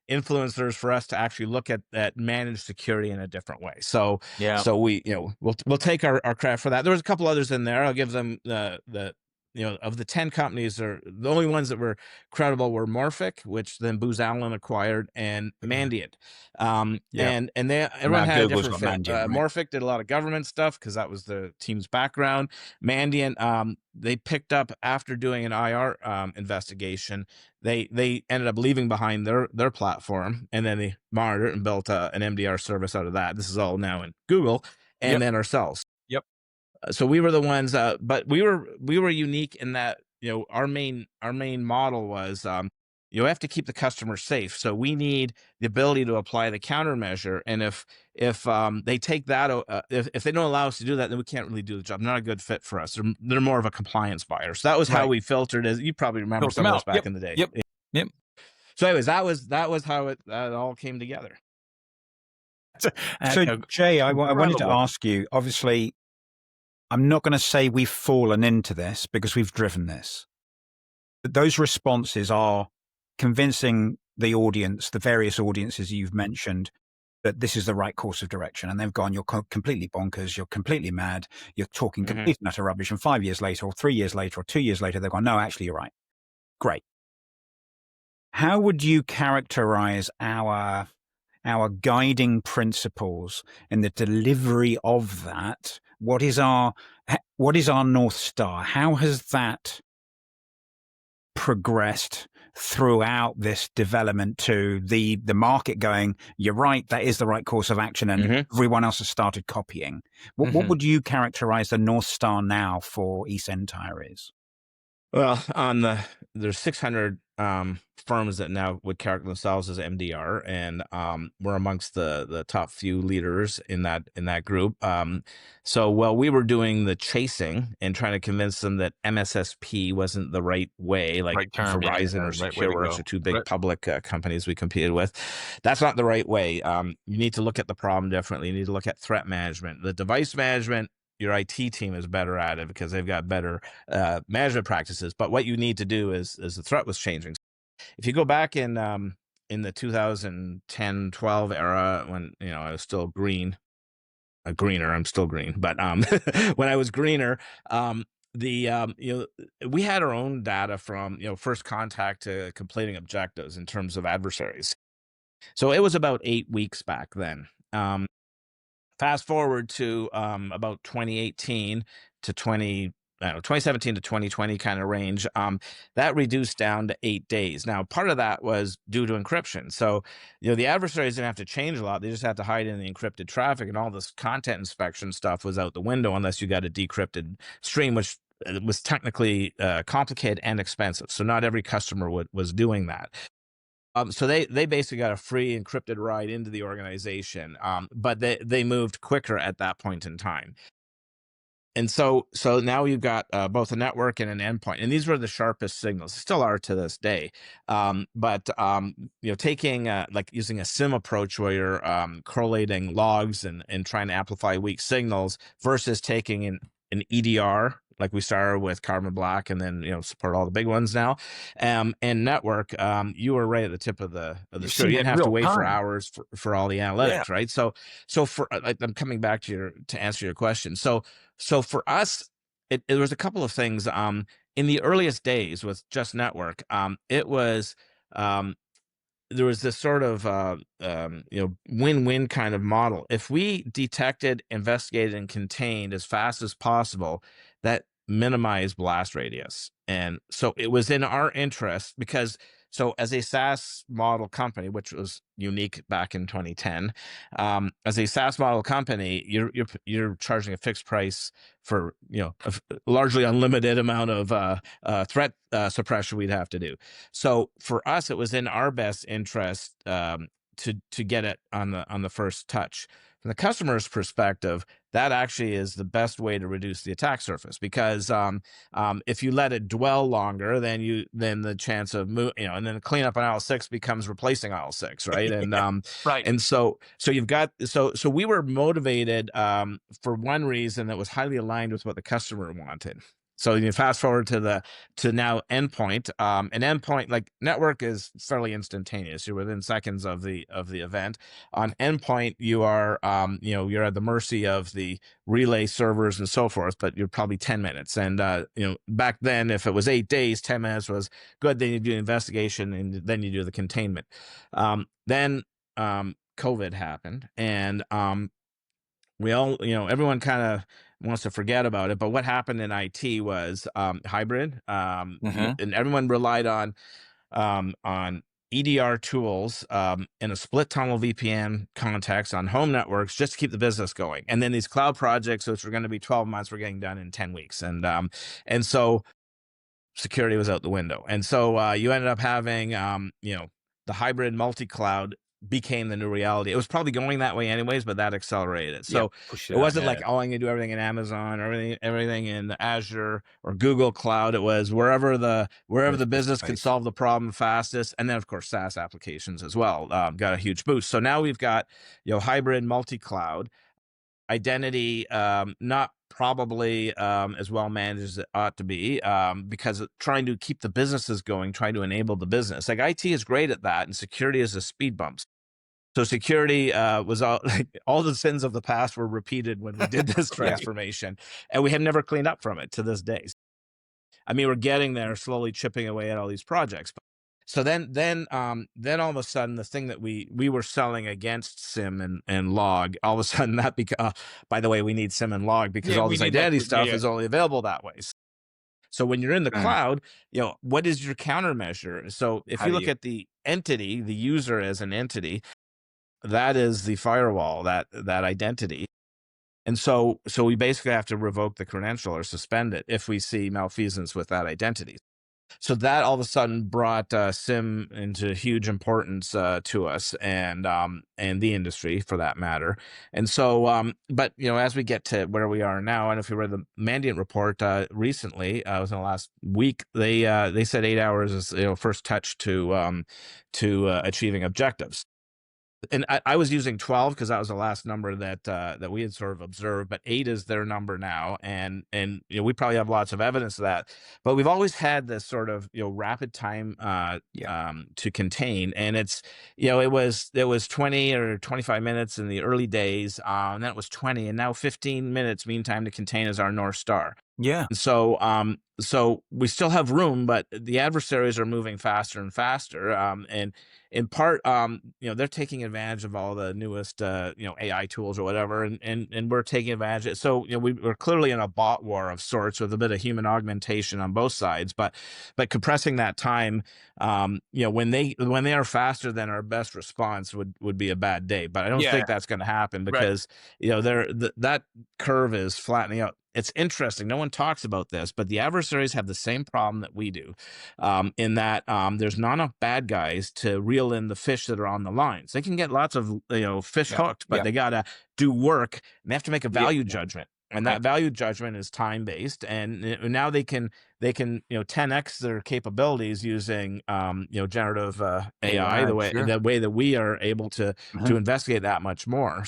influencers for us to actually look at managed security in a different way. So Yeah. we, we'll take our credit for that. There was a couple others in there. I'll give them the of the 10 companies, the only ones that were credible were Morphic, which then Booz Allen acquired, and Mandiant. Yeah. And everyone Now had a Google's different got fit. Mandiant, right? Morphic did a lot of government stuff because that was the team's background. Mandiant, they picked up after doing an IR investigation. They ended up leaving behind their platform, and then they monitored and built an MDR service out of that. This is all now in Google, and Yep. then ourselves. Yep. So we were the ones, but we were unique in that our main model was you have to keep the customer safe. So we need the ability to apply the countermeasure, and if they take that, if they don't allow us to do that, then we can't really do the job. Not a good fit for us. They're more of a compliance buyer. So that was how Right. we filtered. As you probably remember Filter them some of this out. back Yep. in the day. Yep. Yep. So, anyways, that was how that all came together. So, Jay, I wanted to incredible. ask you, obviously, I'm not going to say we've fallen into this because we've driven this. But those responses are convincing the audience, the various audiences you've mentioned, that this is the right course of direction. And they've gone, you're completely bonkers, you're completely mad, you're talking complete and utter rubbish. And 5 years later, or 3 years later, or 2 years later, they've gone, no, actually, you're right. Great. How would you characterize our guiding principles in the delivery of that? What is our North Star? How has that progressed throughout this development to the market going, you're right, that is the right course of action, and everyone else has started copying? What would you characterize the North Star now for eSentire is? Well, there's 600 firms that now would characterize themselves as MDR, and we're amongst the top few leaders in that group. So while we were doing the chasing and trying to convince them that MSSP wasn't the right way, like Right term, yeah, Verizon or right way to SecureWorks go. are two big Right. public companies we competed with, that's not the right way. You need to look at the problem differently. You need to look at threat management, the device management. Your IT team is better at it because they've got better management practices. But what you need to do is the threat was changing. If you go back in the 2010, 12 era, when I was still greener, I'm still green, but when I was greener, we had our own data from first contact to completing objectives in terms of adversaries. So it was about 8 weeks back then. Fast forward to about 2018 to 2017 to 2020 kind of range, that reduced down to 8 days. Now, part of that was due to encryption. So, the adversaries didn't have to change a lot. They just had to hide in the encrypted traffic, and all this content inspection stuff was out the window unless you got a decrypted stream, which was technically complicated and expensive. So not every customer was doing that. So they basically got a free encrypted ride into the organization, but they moved quicker at that point in time. And so now you've got both a network and an endpoint, and these were the sharpest signals. Still are to this day. But taking like using a SIM approach where you're correlating logs and trying to amplify weak signals versus taking an EDR, like we started with Carbon Black, and then support all the big ones now. And network, you were right at the tip of the You're spear. You seeing it didn't in have to real wait for time. hours for all the analytics, right? So for I'm coming back to answer your question. So for us, it was a couple of things. In the earliest days with just network, it was. There was this sort of win-win kind of model. If we detected, investigated, and contained as fast as possible, that minimized blast radius. And so it was in our interest because as a SaaS model company, which was unique back in 2010, as a SaaS model company, you're charging a fixed price for a largely unlimited amount of threat suppression we'd have to do. So for us, it was in our best interest to get it on the first touch. From the customer's perspective, that actually is the best way to reduce the attack surface, because if you let it dwell longer, then the chance of and then cleanup on aisle 6 becomes replacing aisle 6, right? And Right. and so you've got so we were motivated for one reason that was highly aligned with what the customer wanted. So you fast forward to now endpoint. An endpoint, like network, is fairly instantaneous. You're within seconds of the event. On endpoint, you are you're at the mercy of the relay servers and so forth, but you're probably 10 minutes. And back then, if it was 8 days, 10 minutes was good. Then you do investigation, and then you do the containment. Then COVID happened, and we all, everyone kind of wants to forget about it. But what happened in IT was hybrid, Mhm. and everyone relied on EDR tools in a split tunnel VPN context on home networks just to keep the business going. And then these cloud projects, which were going to be 12 months, were getting done in 10 weeks. And so security was out the window. And so you ended up having, the hybrid multi-cloud became the new reality. It was probably going that way anyways, but that accelerated it. Yep. So Push it it out wasn't like, ahead. oh, I'm gonna do everything in Amazon or everything in Azure or Google Cloud. It was wherever the Yes, business could face-to-face. solve the problem fastest. And then of course SaaS applications as well got a huge boost. So now we've got hybrid multi-cloud. Identity, not probably as well managed as it ought to be, because trying to keep the businesses going, trying to enable the business. Like IT is great at that, and security is a speed bumps. So security was all like, all the sins of the past were repeated when we did this Yeah. transformation, and we have never cleaned up from it to this day. I mean, we're getting there, slowly chipping away at all these projects. So then all of a sudden, the thing that we were selling against SIM and log, all of a sudden that by the way, we need SIM and log because Yeah, all we this need that identity too. Yeah, stuff yeah. is only available that way. So when you're in the Mm. cloud, what is your countermeasure? So if How you do look you at the entity, the user as an entity, that is the firewall, that identity. And so we basically have to revoke the credential or suspend it if we see malfeasance with that identity. So that all of a sudden brought SIM into huge importance to us, and the industry for that matter. And so, but as we get to where we are now, and if you read the Mandiant report recently, it was in the last week, they said 8 hours is first touch to achieving objectives. And I was using 12 because that was the last number that we had sort of observed, but 8 is their number now, and we probably have lots of evidence of that. But we've always had this sort of rapid time Yeah. to contain, and it's it was 20 or 25 minutes in the early days, and then it was 20, and now 15 minutes mean time to contain is our North Star. Yeah. So we still have room, but the adversaries are moving faster and faster. And in part, they're taking advantage of all the newest, AI tools or whatever, and we're taking advantage of it. So, we're clearly in a bot war of sorts with a bit of human augmentation on both sides, but compressing that time, when they are faster than our best response would be a bad day. But I don't Yeah. think that's going to happen Right. because, that curve is flattening out. It's interesting. No one talks about this, but the adversaries have the same problem that we do, in that there's not enough bad guys to reel in the fish that are on the lines. They can get lots of fish Yep. hooked, but Yep. they gotta do work, and they have to make a Yeah. value judgment. And Right. that value judgment is time based, and now they can 10x their capabilities using generative AI, AI, sure. the way that we are able to Mhm. investigate that much more.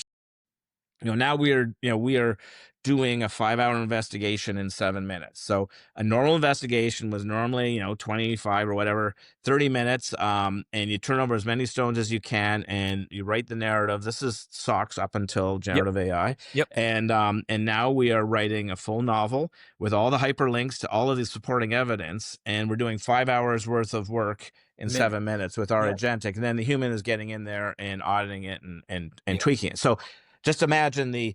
Now we are doing a 5-hour investigation in 7 minutes. So a normal investigation was normally 25 or whatever, 30 minutes, and you turn over as many stones as you can, and you write the narrative. This is SOX up until Yep. generative AI. Yep. And now we are writing a full novel with all the hyperlinks to all of the supporting evidence, and we're doing 5 hours worth of work in 7 minutes with our Yeah. agentic, and then the human is getting in there and auditing it and Yeah. tweaking it. So just imagine the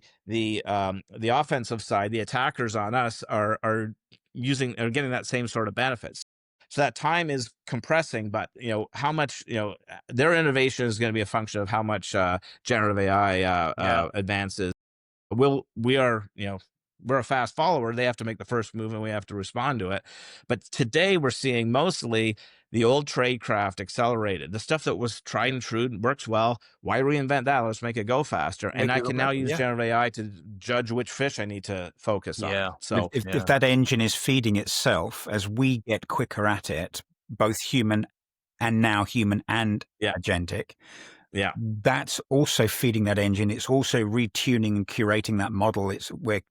offensive side, the attackers on us are getting that same sort of benefits. So that time is compressing, but how much their innovation is going to be a function of how much generative AI Yeah. advances. We are we're a fast follower. They have to make the first move and we have to respond to it. But today we're seeing mostly the old tradecraft accelerated, the stuff that was tried and true and works well. Why reinvent that? Let's make it go faster. And Make I it go can now better. use Yeah. generative AI to judge which fish I need to focus on. Yeah. So If that engine is feeding itself, as we get quicker at it, both human and now human and Yeah. agentic, yeah, that's also feeding that engine. It's also retuning and curating that model. We're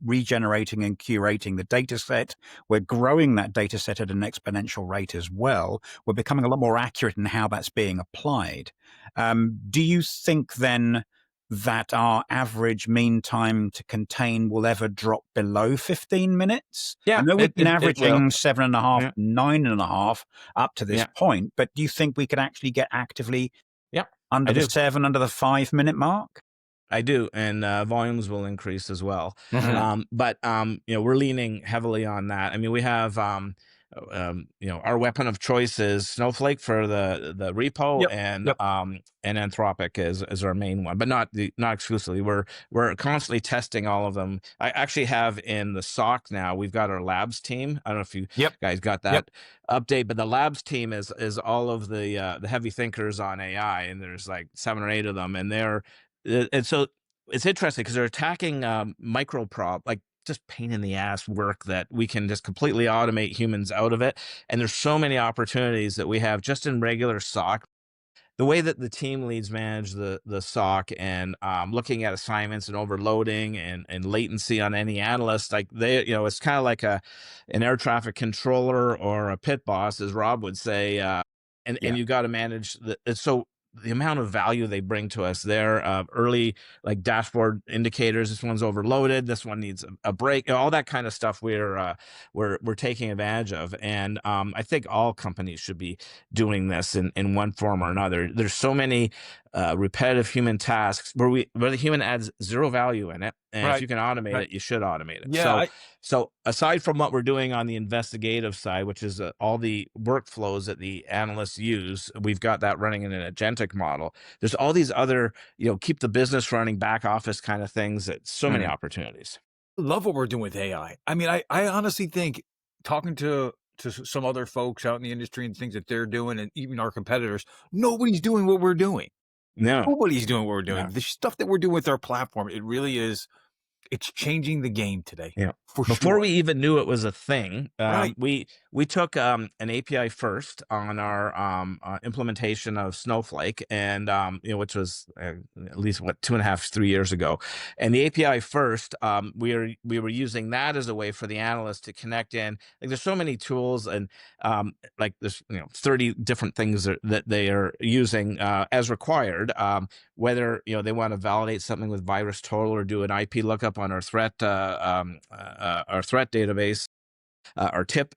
regenerating and curating the data set. We're growing that data set at an exponential rate as well. We're becoming a lot more accurate in how that's being applied. Do you think then that our average mean time to contain will ever drop below 15 minutes? Yeah, I know we've been it averaging will. 7.5, Yeah. 9.5 up to this Yeah. point, but do you think we could actually get actively under I the do. 7, under the 5-minute mark? I do, and volumes will increase as well. Mhm. But we're leaning heavily on that. I mean, we have our weapon of choice is Snowflake for the repo, Yep. and Yep. and Anthropic is our main one, but not exclusively. We're constantly testing all of them. I actually have in the SOC now. We've got our labs team. I don't know if you Yep. guys got that update, but the labs team is all of the heavy thinkers on AI, and there's like 7 or 8 of them, and so it's interesting because they're attacking like just pain in the ass work that we can just completely automate humans out of it. And there's so many opportunities that we have just in regular SOC. The way that the team leads manage the SOC and looking at assignments and overloading and latency on any analyst, like it's kind of like an air traffic controller or a pit boss, as Rob would say. And Yeah. you got to manage so the amount of value they bring to us there, early like dashboard indicators. This one's overloaded. This one needs a break. All that kind of stuff we're taking advantage of, and I think all companies should be doing this in one form or another. There's so many repetitive human tasks where the human adds zero value in it, and if you can automate it, you should automate it. Yeah. So aside from what we're doing on the investigative side, which is all the workflows that the analysts use, we've got that running in an agentic model. There's all these other, keep the business running, back office kind of things. That so many opportunities. Love what we're doing with AI. I mean, I honestly think talking to some other folks out in the industry and things that they're doing, and even our competitors, nobody's doing what we're doing. No, Nobody's doing what we're doing. No. The stuff that we're doing with our platform, it really is. It's changing the game today. Yeah. For Before sure. we even knew it was a thing, Right. we took an API first on our implementation of Snowflake, and which was at least 2.5, 3 years ago. And the API first, we were using that as a way for the analysts to connect in. Like there's so many tools, and like there's 30 different things that they are using as required. Whether they want to validate something with virus total or do an IP lookup on our threat database, our tip.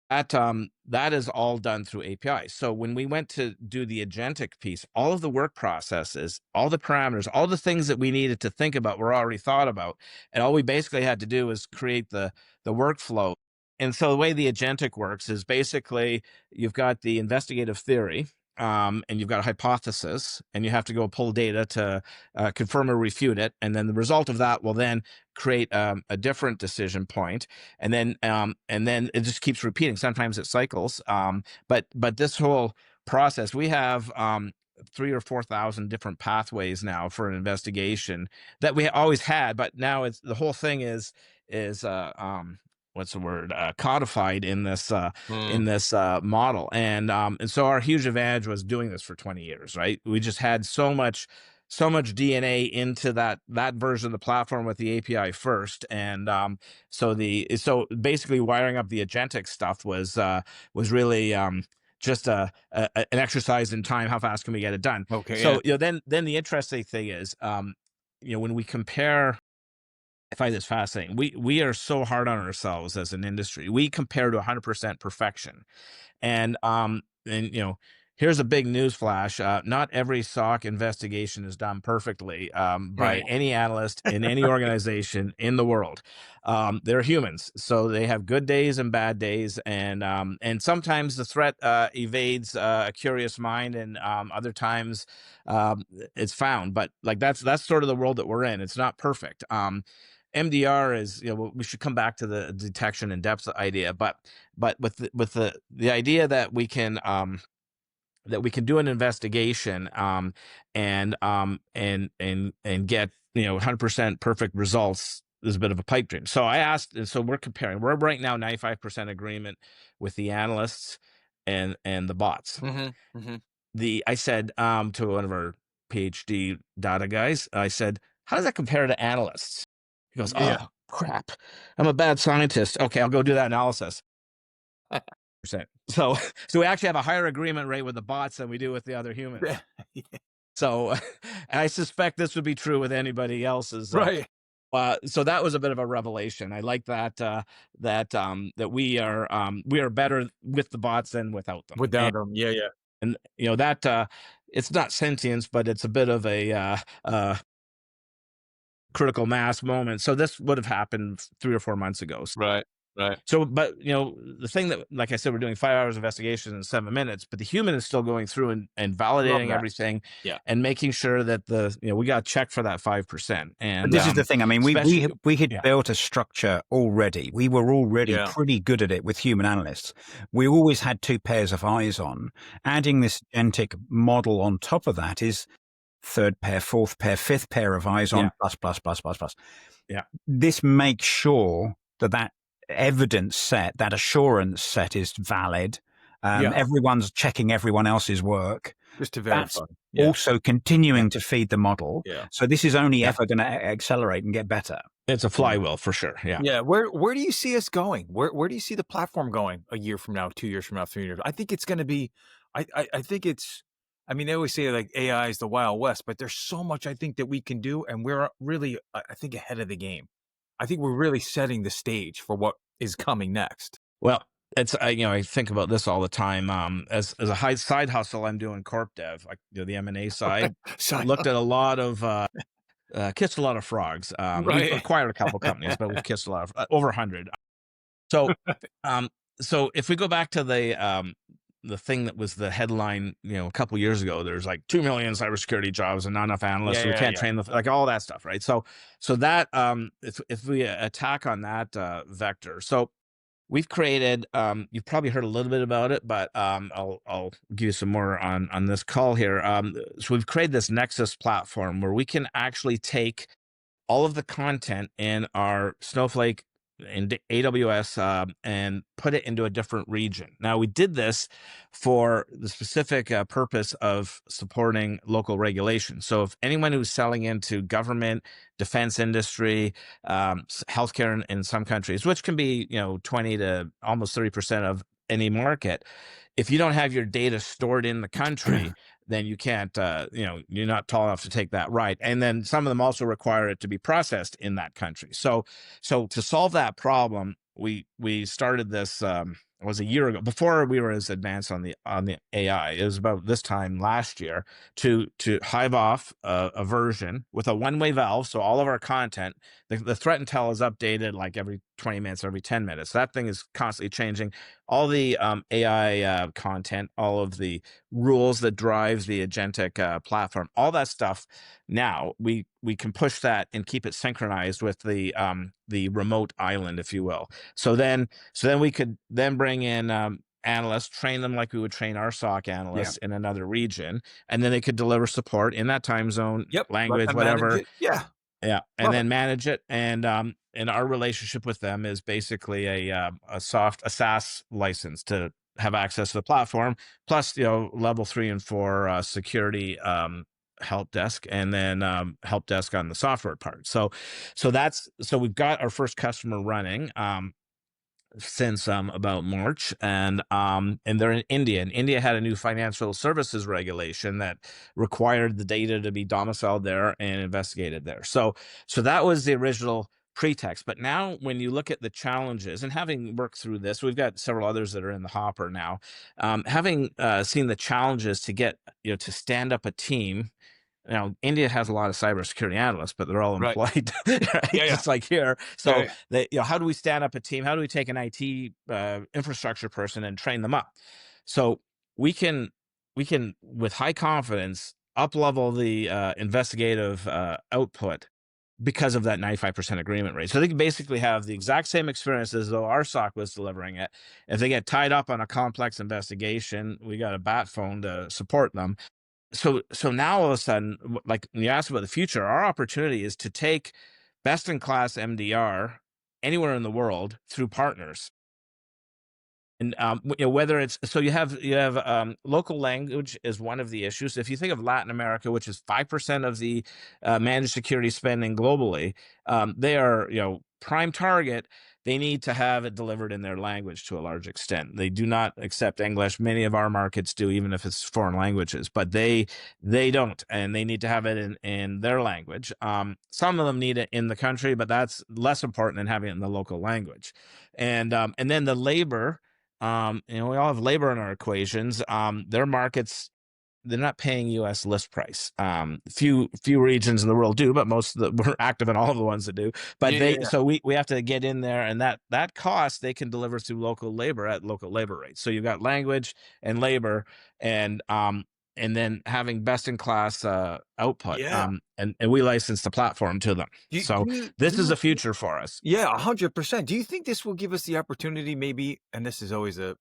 That is all done through API. So when we went to do the agentic piece, all of the work processes, all the parameters, all the things that we needed to think about were already thought about, and all we basically had to do was create the workflow. And so the way the agentic works is basically you've got the investigative theory, and you've got a hypothesis, and you have to go pull data to confirm or refute it, and then the result of that will then create a different decision point, and then it just keeps repeating. Sometimes it cycles, but this whole process, we have 3,000 or 4,000 different pathways now for an investigation that we always had, but now it's the whole thing is what's the word, codified in this model, and so our huge advantage was doing this for 20 years, right? We just had so much so much DNA into that version of the platform with the API first, and so basically wiring up the agentic stuff was really just an exercise in time. How fast can we get it done? Okay. Yeah. So then the interesting thing is, when we compare, I find this fascinating. We are so hard on ourselves as an industry. We compare to 100% perfection. And here's a big news flash. Not every SOC investigation is done perfectly by Right. any analyst in any organization in the world. They're humans, so they have good days and bad days, and sometimes the threat evades a curious mind, and other times it's found. But like that's sort of the world that we're in. It's not perfect. MDR is, we should come back to the detection and depth idea, but with the idea that we can do an investigation and get 100% perfect results is a bit of a pipe dream. So I asked, and so we're comparing. We're right now 95% agreement with the analysts and the bots. Mm-hmm. Mm-hmm. I said to one of our PhD data guys, I said, how does that compare to analysts? He goes, Yeah. oh crap, I'm a bad scientist. Okay, I'll go do that analysis. Percent. So we actually have a higher agreement rate with the bots than we do with the other humans. Yeah. So, and I suspect this would be true with anybody else's. Right. So that was a bit of a revelation. I like that that we are better with the bots than without them. Without them. Yeah. Yeah. And that it's not sentience, but it's a bit of a critical mass moment. So this would have happened 3 or 4 months ago. Right. Right. So, but the thing that, like I said, we're doing 5 hours of investigation in 7 minutes, but the human is still going through and Love validating that. everything, Yeah. and making sure that we got to check for that 5%. And But this is the thing. I mean, we had yeah. built a structure already. We were already Yeah. pretty good at it with human analysts. We always had 2 pairs of eyes on. Adding this agentic model on top of that is 3rd pair, 4th pair, 5th pair of eyes on, plus. Yeah. This makes sure that evidence set, that assurance set is valid. Everyone's checking everyone else's work. Just to verify. That's also continuing to feed the model. Yeah. So this is only ever going to accelerate and get better. It's a flywheel for sure. Yeah. Yeah. Where do you see us going? Where do you see the platform going a year from now, 2 years from now, 3 years? I think it's going to be, I think it's, I mean, they always say like AI is the Wild West, but there's so much I think that we can do. And we're really, I think, ahead of the game. I think we're really setting the stage for what is coming next. Well, it's I think about this all the time. As a high side hustle, I'm doing corp dev, like the M&A side. Looked at a lot of kissed a lot of frogs. We've acquired a couple companies, but we've kissed a lot of over 100. So so if we go back to the thing that was the headline, a couple years ago, there's like 2 million cybersecurity jobs and not enough analysts. We can't train like all that stuff, right? So that if we attack on that vector, so we've created. You've probably heard a little bit about it, but I'll give you some more on this call here. So we've created this Nexus platform where we can actually take all of the content in our Snowflake in AWS and put it into a different region. Now, we did this for the specific purpose of supporting local regulation. So if anyone who's selling into government, defense industry, healthcare in some countries, which can be 20 to almost 30% of any market, if you don't have your data stored in the country, then you can't, you're not tall enough to take that right. And then some of them also require it to be processed in that country. So to solve that problem, we started this, it was a year ago, before we were as advanced on the AI. It was about this time last year to hive off a version with a one-way valve. So all of our content, the threat intel is updated like every 20 minutes, every 10 minutes. That thing is constantly changing. All the AI content, all of the rules that drives the agentic platform, all that stuff. Now we can push that and keep it synchronized with the remote island, if you will. So then we could then bring in analysts, train them like we would train our SOC analysts in another region, and then they could deliver support in that time zone, language, whatever. And then manage it. And our relationship with them is basically a SaaS license to have access to the platform, plus level 3 and 4 security help desk, and then help desk on the software part. So we've got our first customer running. Since about March, and they're in India. And India had a new financial services regulation that required the data to be domiciled there and investigated there. So that was the original pretext. But now, when you look at the challenges, and having worked through this, we've got several others that are in the hopper now. Having seen the challenges to get to stand up a team. Now, India has a lot of cybersecurity analysts, but they're all Right. employed, right? Yeah, yeah. Just like here. Yeah, So, yeah. how do we stand up a team? How do we take an IT infrastructure person and train them up? So we can with high confidence up level the investigative output because of that 95% agreement rate. So they can basically have the exact same experience as though our SOC was delivering it. If they get tied up on a complex investigation, we got a bat phone to support them. So now all of a sudden, like when you ask about the future, our opportunity is to take best in class MDR anywhere in the world through partners. And whether it's so you have local language is one of the issues. If you think of Latin America, which is 5% of the managed security spending globally, they are prime target. They need to have it delivered in their language to a large extent. They do not accept English. Many of our markets do, even if it's foreign languages, but they don't, and they need to have it in their language. Some of them need it in the country, but that's less important than having it in the local language. And then the labor. We all have labor in our equations. Their markets, they're not paying U.S. list price. Few regions in the world do, but most of we're active in all of the ones that do. But Yeah. so we have to get in there, and that cost they can deliver through local labor at local labor rates. So you've got language and labor, and then having best in class output. Yeah. And we license the platform to them. So this is the future for us. Yeah, 100%. Do you think this will give us the opportunity, maybe? And this is always a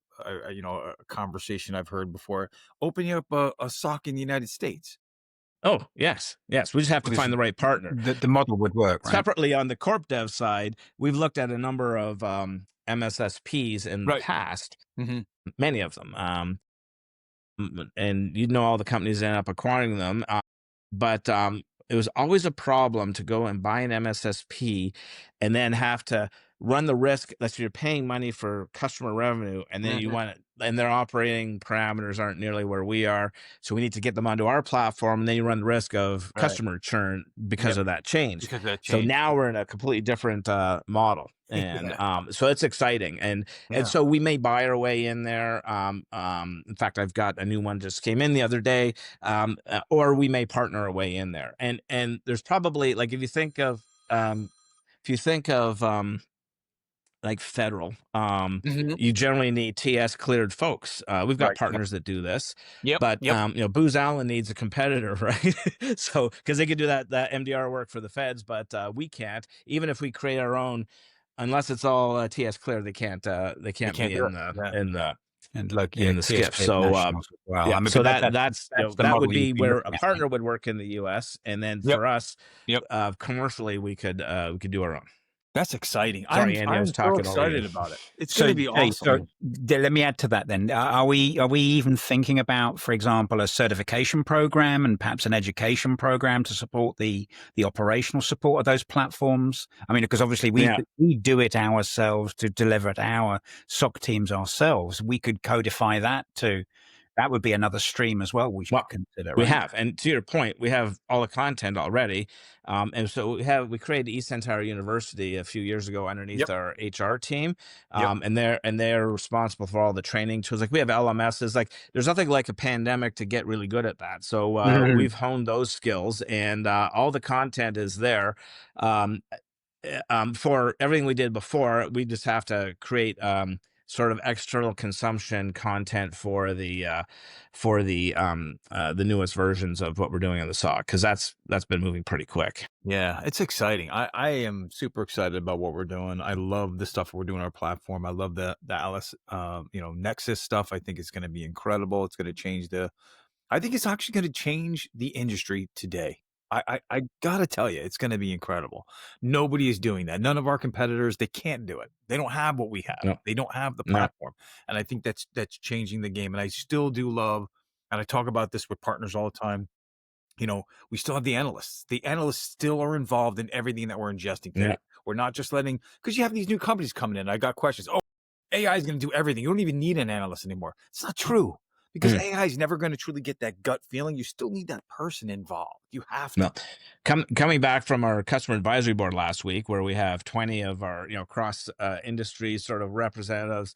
conversation I've heard before. Opening up a SOC in the United States. Oh, yes. Yes. We just have to Because find the right partner. the model would work, right? Separately, on the corp dev side, we've looked at a number of MSSPs in the Right. past, Mm-hmm. many of them. And all the companies end up acquiring them. But it was always a problem to go and buy an MSSP and then have to run the risk that you're paying money for customer revenue, and then you want it, and their operating parameters aren't nearly where we are. So we need to get them onto our platform, and then you run the risk of Right. customer churn because of that change. Because of that So change. now we're in a completely different model. And so it's exciting, and so we may buy our way in there. In fact, I've got a new one just came in the other day, or we may partner our way in there. And there's probably, like, if you think of like federal, Mhm. you generally need TS cleared folks. We've got Right. partners that do this, Yep. but Yep. Booz Allen needs a competitor, right? So because they could do that MDR work for the feds, but we can't. Even if we create our own, unless it's all TS clear, they can't They can't be do in it. Yeah. And like, in the TS skiff. cleared So nationals as well. yeah, I mean, so but that's that's the that would model be you'd be where a looking at, right? partner would work in the U.S., and then Yep. for us, Yep. commercially we could do our own. That's exciting. Sorry, Andy, I was I'm so talking over you. excited about it. It's So, going to be Jay, awesome. let me add to that then. Are we even thinking about, for example, a certification program and perhaps an education program to support the operational support of those platforms? I mean, because obviously we do it ourselves to deliver to our SOC teams ourselves. We could codify that too. That would be another stream as well we should consider, We right? have, and to your point, we have all the content already, and so we created eSentire University a few years ago underneath our HR team, and they're responsible for all the training tools. Like, we have LMSs. Like, there's nothing like a pandemic to get really good at that. So we've honed those skills, and all the content is there. For everything we did before, we just have to create sort of external consumption content for the newest versions of what we're doing on the SOC, because that's been moving pretty quick. Yeah, it's exciting. I am super excited about what we're doing. I love the stuff we're doing on our platform. I love the Alice, Nexus stuff. I think it's going to be incredible. It's going to change I think it's actually going to change the industry today. I gotta tell you, it's going to be incredible. Nobody is doing that. None of our competitors, they can't do it. They don't have what we have. No. They don't have the No. platform. And I think that's changing the game. And I still do love, and I talk about this with partners all the time, we still have the analysts. The analysts still are involved in everything that we're ingesting today. Yeah. We're not just letting, because you have these new companies coming in. I got questions. Oh, AI is going to do everything. You don't even need an analyst anymore. It's not true, because AI is never going to truly get that gut feeling. You still need that person involved. You have to. No. Coming back from our customer advisory board last week, where we have 20 of our cross industry sort of representatives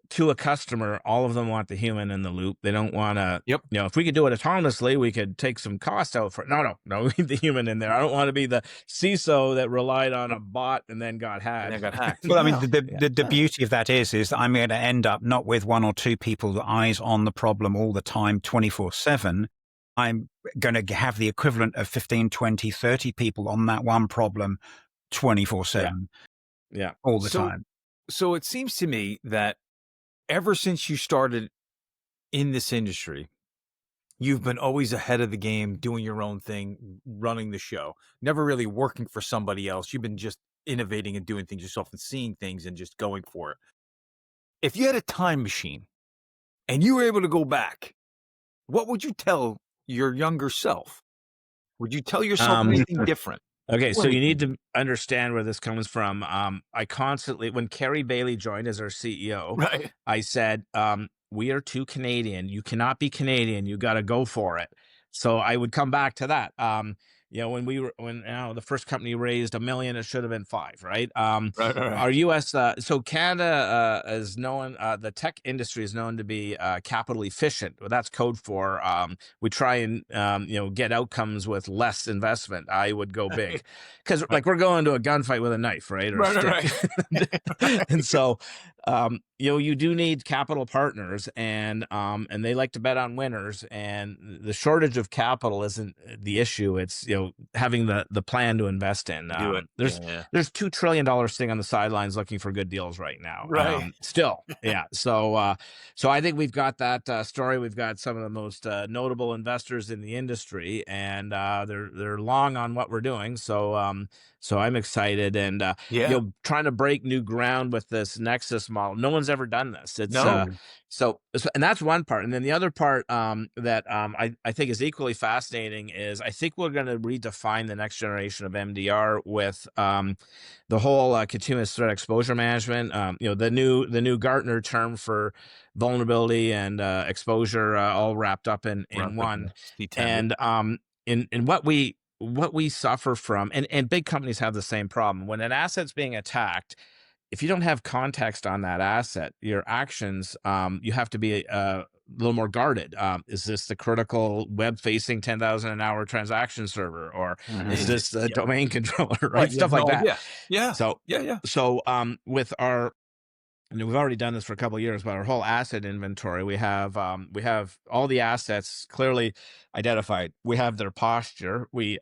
to a customer, all of them want the human in the loop. They don't want to, Yep. if we could do it autonomously, we could take some cost out for it. No, we need the human in there. I don't want to be the CISO that relied on a bot and then got hacked. And then got hacked. Well, I mean, the beauty of that is that I'm going to end up not with one or two people with eyes on the problem all the time, 24/7. I'm going to have the equivalent of 15, 20, 30 people on that one problem 24/7. Yeah. All the time. So it seems to me that ever since you started in this industry, you've been always ahead of the game, doing your own thing, running the show, never really working for somebody else. You've been just innovating and doing things yourself and seeing things and just going for it. If you had a time machine and you were able to go back, what would you tell your younger self? Would you tell yourself anything different? Okay, so you need to understand where this comes from. I constantly, when Kerry Bailey joined as our CEO, Right. I said, we are too Canadian. You cannot be Canadian. You got to go for it. So I would come back to that. When the first company raised $1 million, it should have been 5, right? Right. Our U.S. So Canada is known. The tech industry is known to be capital efficient. Well, that's code for we try and get outcomes with less investment. I would go big because we're going to a gunfight with a knife, right? Or a stick. And so you do need capital partners, and they like to bet on winners. And the shortage of capital isn't the issue. It's having the plan to invest in. Do it. There's $2 trillion sitting on the sidelines looking for good deals right now. Right. Still, yeah. So I think we've got that story. We've got some of the most notable investors in the industry, and they're long on what we're doing. So I'm excited, and trying to break new ground with this Nexus model. No one's ever done this. It's and that's one part. And then the other part that I think is equally fascinating is I think we're going to redefine the next generation of MDR with the whole continuous threat exposure management. The new Gartner term for vulnerability and exposure all wrapped up in one. And in what we suffer from, and big companies have the same problem. When an asset's being attacked, if you don't have context on that asset, your actions, you have to be a little more guarded. Is this the critical web-facing 10,000 an hour transaction server, or is this the domain controller, right? Stuff like that. Yeah. So with our, and we've already done this for a couple of years, but our whole asset inventory, we have all the assets clearly identified. We have their posture. We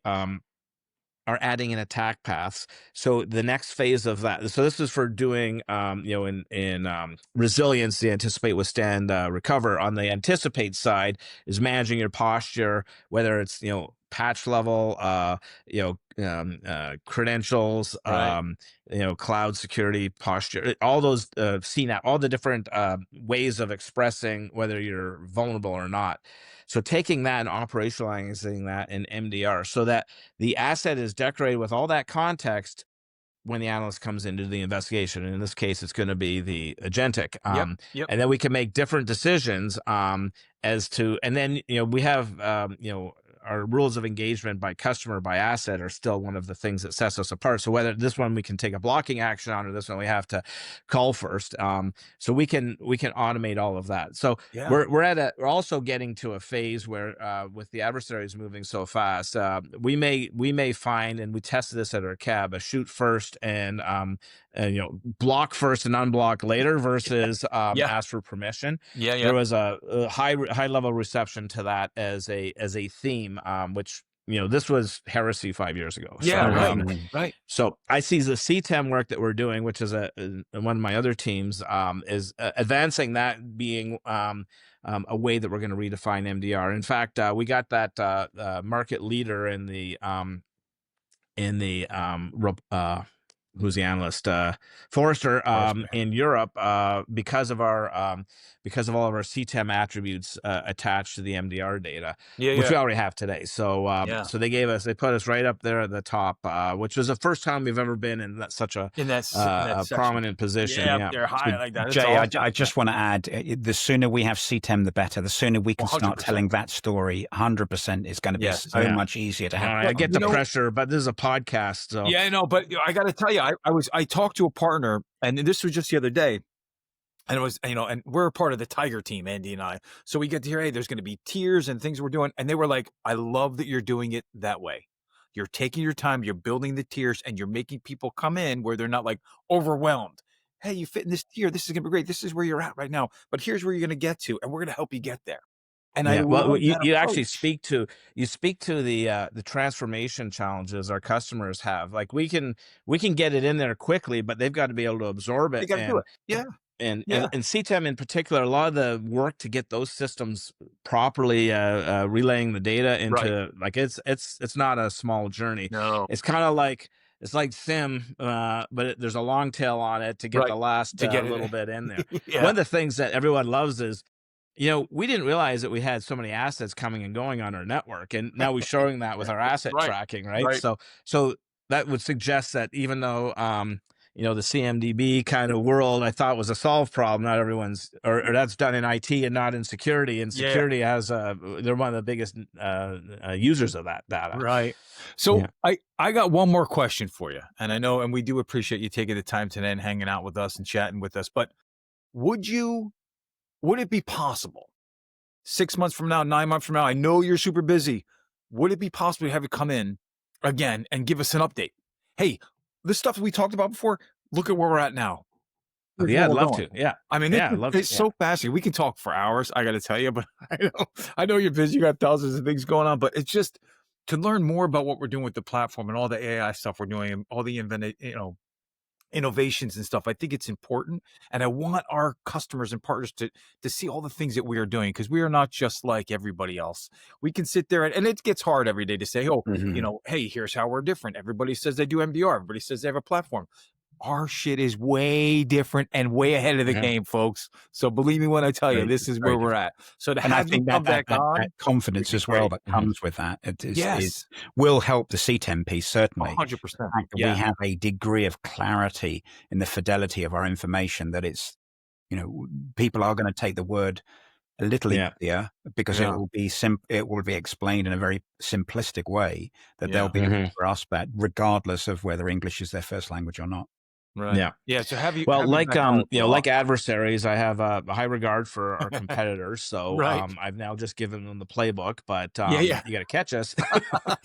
are adding in attack paths. So the next phase of that. So this is for doing, in resilience, the anticipate, withstand, recover. On the anticipate side is managing your posture, whether it's patch level, credentials, right. Cloud security, posture, all those CNAP, all the different ways of expressing whether you're vulnerable or not. So taking that and operationalizing that in MDR so that the asset is decorated with all that context when the analyst comes into the investigation. And in this case, it's going to be the agentic. And then we can make different decisions as to, and then, we have, our rules of engagement by customer, by asset are still one of the things that sets us apart. So whether this one we can take a blocking action on, or this one we have to call first. So we can automate all of that. So we're also getting to a phase where with the adversaries moving so fast, we may find, and we tested this at our cab, a shoot first and block first and unblock later versus ask for permission. There was a high level reception to that as a theme, which this was heresy 5 years ago. Right. So I see the CTEM work that we're doing, which is one of my other teams, is advancing that being a way that we're going to redefine MDR. In fact, we got that market leader in the who's the analyst, Forrester, in Europe, because of all of our CTEM attributes attached to the MDR data, which we already have today. So so they put us right up there at the top, which was the first time we've ever been in such a prominent position. Yeah, they're high like that. Jay, I just want to add, the sooner we have CTEM, the better. The sooner we can 100%. start telling that story, 100% is going to be so much easier to have. I get the pressure, but this is a podcast. So. Yeah, I know, but I got to tell you, I talked to a partner, and this was just the other day, and it was, and we're a part of the Tiger team, Andy and I. So we get to hear, hey, there's going to be tiers and things we're doing. And they were like, I love that you're doing it that way. You're taking your time, you're building the tiers, and you're making people come in where they're not like overwhelmed. Hey, you fit in this tier. This is going to be great. This is where you're at right now. But here's where you're going to get to, and we're going to help you get there. And you actually speak to the transformation challenges our customers have. Like we can get it in there quickly, but they've got to be able to absorb it. They got to do it. Yeah. And CTEM in particular, a lot of the work to get those systems properly relaying the data into like it's not a small journey. No, it's kind of like SIM, but there's a long tail on it to get the last little bit in there. One of the things that everyone loves is, we didn't realize that we had so many assets coming and going on our network, and now we're showing that with our asset tracking, right? So that would suggest that even though the CMDB kind of world I thought was a solved problem, not everyone's, or that's done in IT and not in security. And security has they're one of the biggest users of that data. Right. So I got one more question for you, and I know, and we do appreciate you taking the time today and hanging out with us and chatting with us. But would it be possible 6 months from now, 9 months from now? I know you're super busy. Would it be possible to have you come in again and give us an update? Hey, the stuff we talked about before, look at where we're at now. Yeah, I'd love to. Yeah. I mean, it's so fascinating. We can talk for hours, I got to tell you, but I know you're busy. You got thousands of things going on, but it's just to learn more about what we're doing with the platform and all the AI stuff we're doing and all the innovations and stuff. I think it's important. And I want our customers and partners to see all the things that we are doing, because we are not just like everybody else. We can sit there and it gets hard every day to say, hey, here's how we're different. Everybody says they do MDR. Everybody says they have a platform. Our shit is way different and way ahead of the game, folks. So believe me when I tell you, this is where we're at. So to have that confidence as well that comes with that will help the CTEM piece, certainly. 100%. We have a degree of clarity in the fidelity of our information that it's, people are going to take the word a little easier because it will be explained in a very simplistic way that they'll be able to grasp that regardless of whether English is their first language or not. Right. Yeah. So have you? Well, like adversaries, I have a high regard for our competitors. So I've now just given them the playbook, but you got to catch us.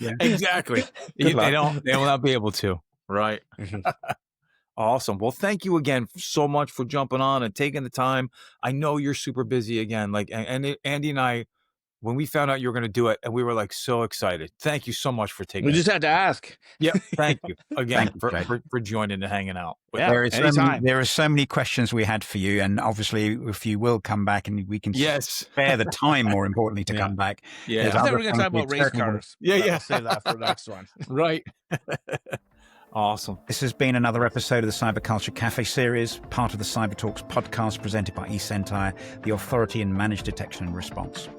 Exactly. They will not be able to. Right. Awesome. Well, thank you again so much for jumping on and taking the time. I know you're super busy again. Like, and Andy and I, when we found out you were going to do it, and we were like so excited. Thank you so much for taking. We just had to ask. Yeah, thank you again for joining and hanging out. There are so many questions we had for you, and obviously, if you will come back, and we can spare the time, more importantly, to come back. Yeah, I thought we were going to talk about race cars. I'll save that for the next one. Right. Awesome. This has been another episode of the Cyber Culture Cafe series, part of the Cyber Talks podcast presented by eSentire, the authority in managed detection and response.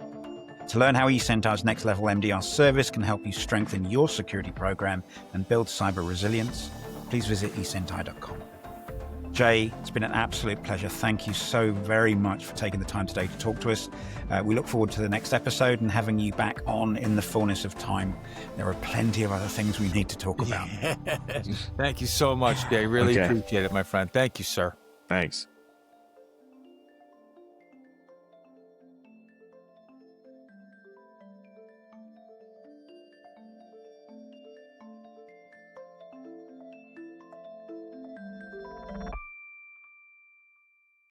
To learn how eSentire's next level MDR service can help you strengthen your security program and build cyber resilience, please visit eSentire.com. Jay, it's been an absolute pleasure. Thank you so very much for taking the time today to talk to us. We look forward to the next episode and having you back on in the fullness of time. There are plenty of other things we need to talk about. Thank you so much, Jay. Really appreciate it, my friend. Thank you, sir. Thanks.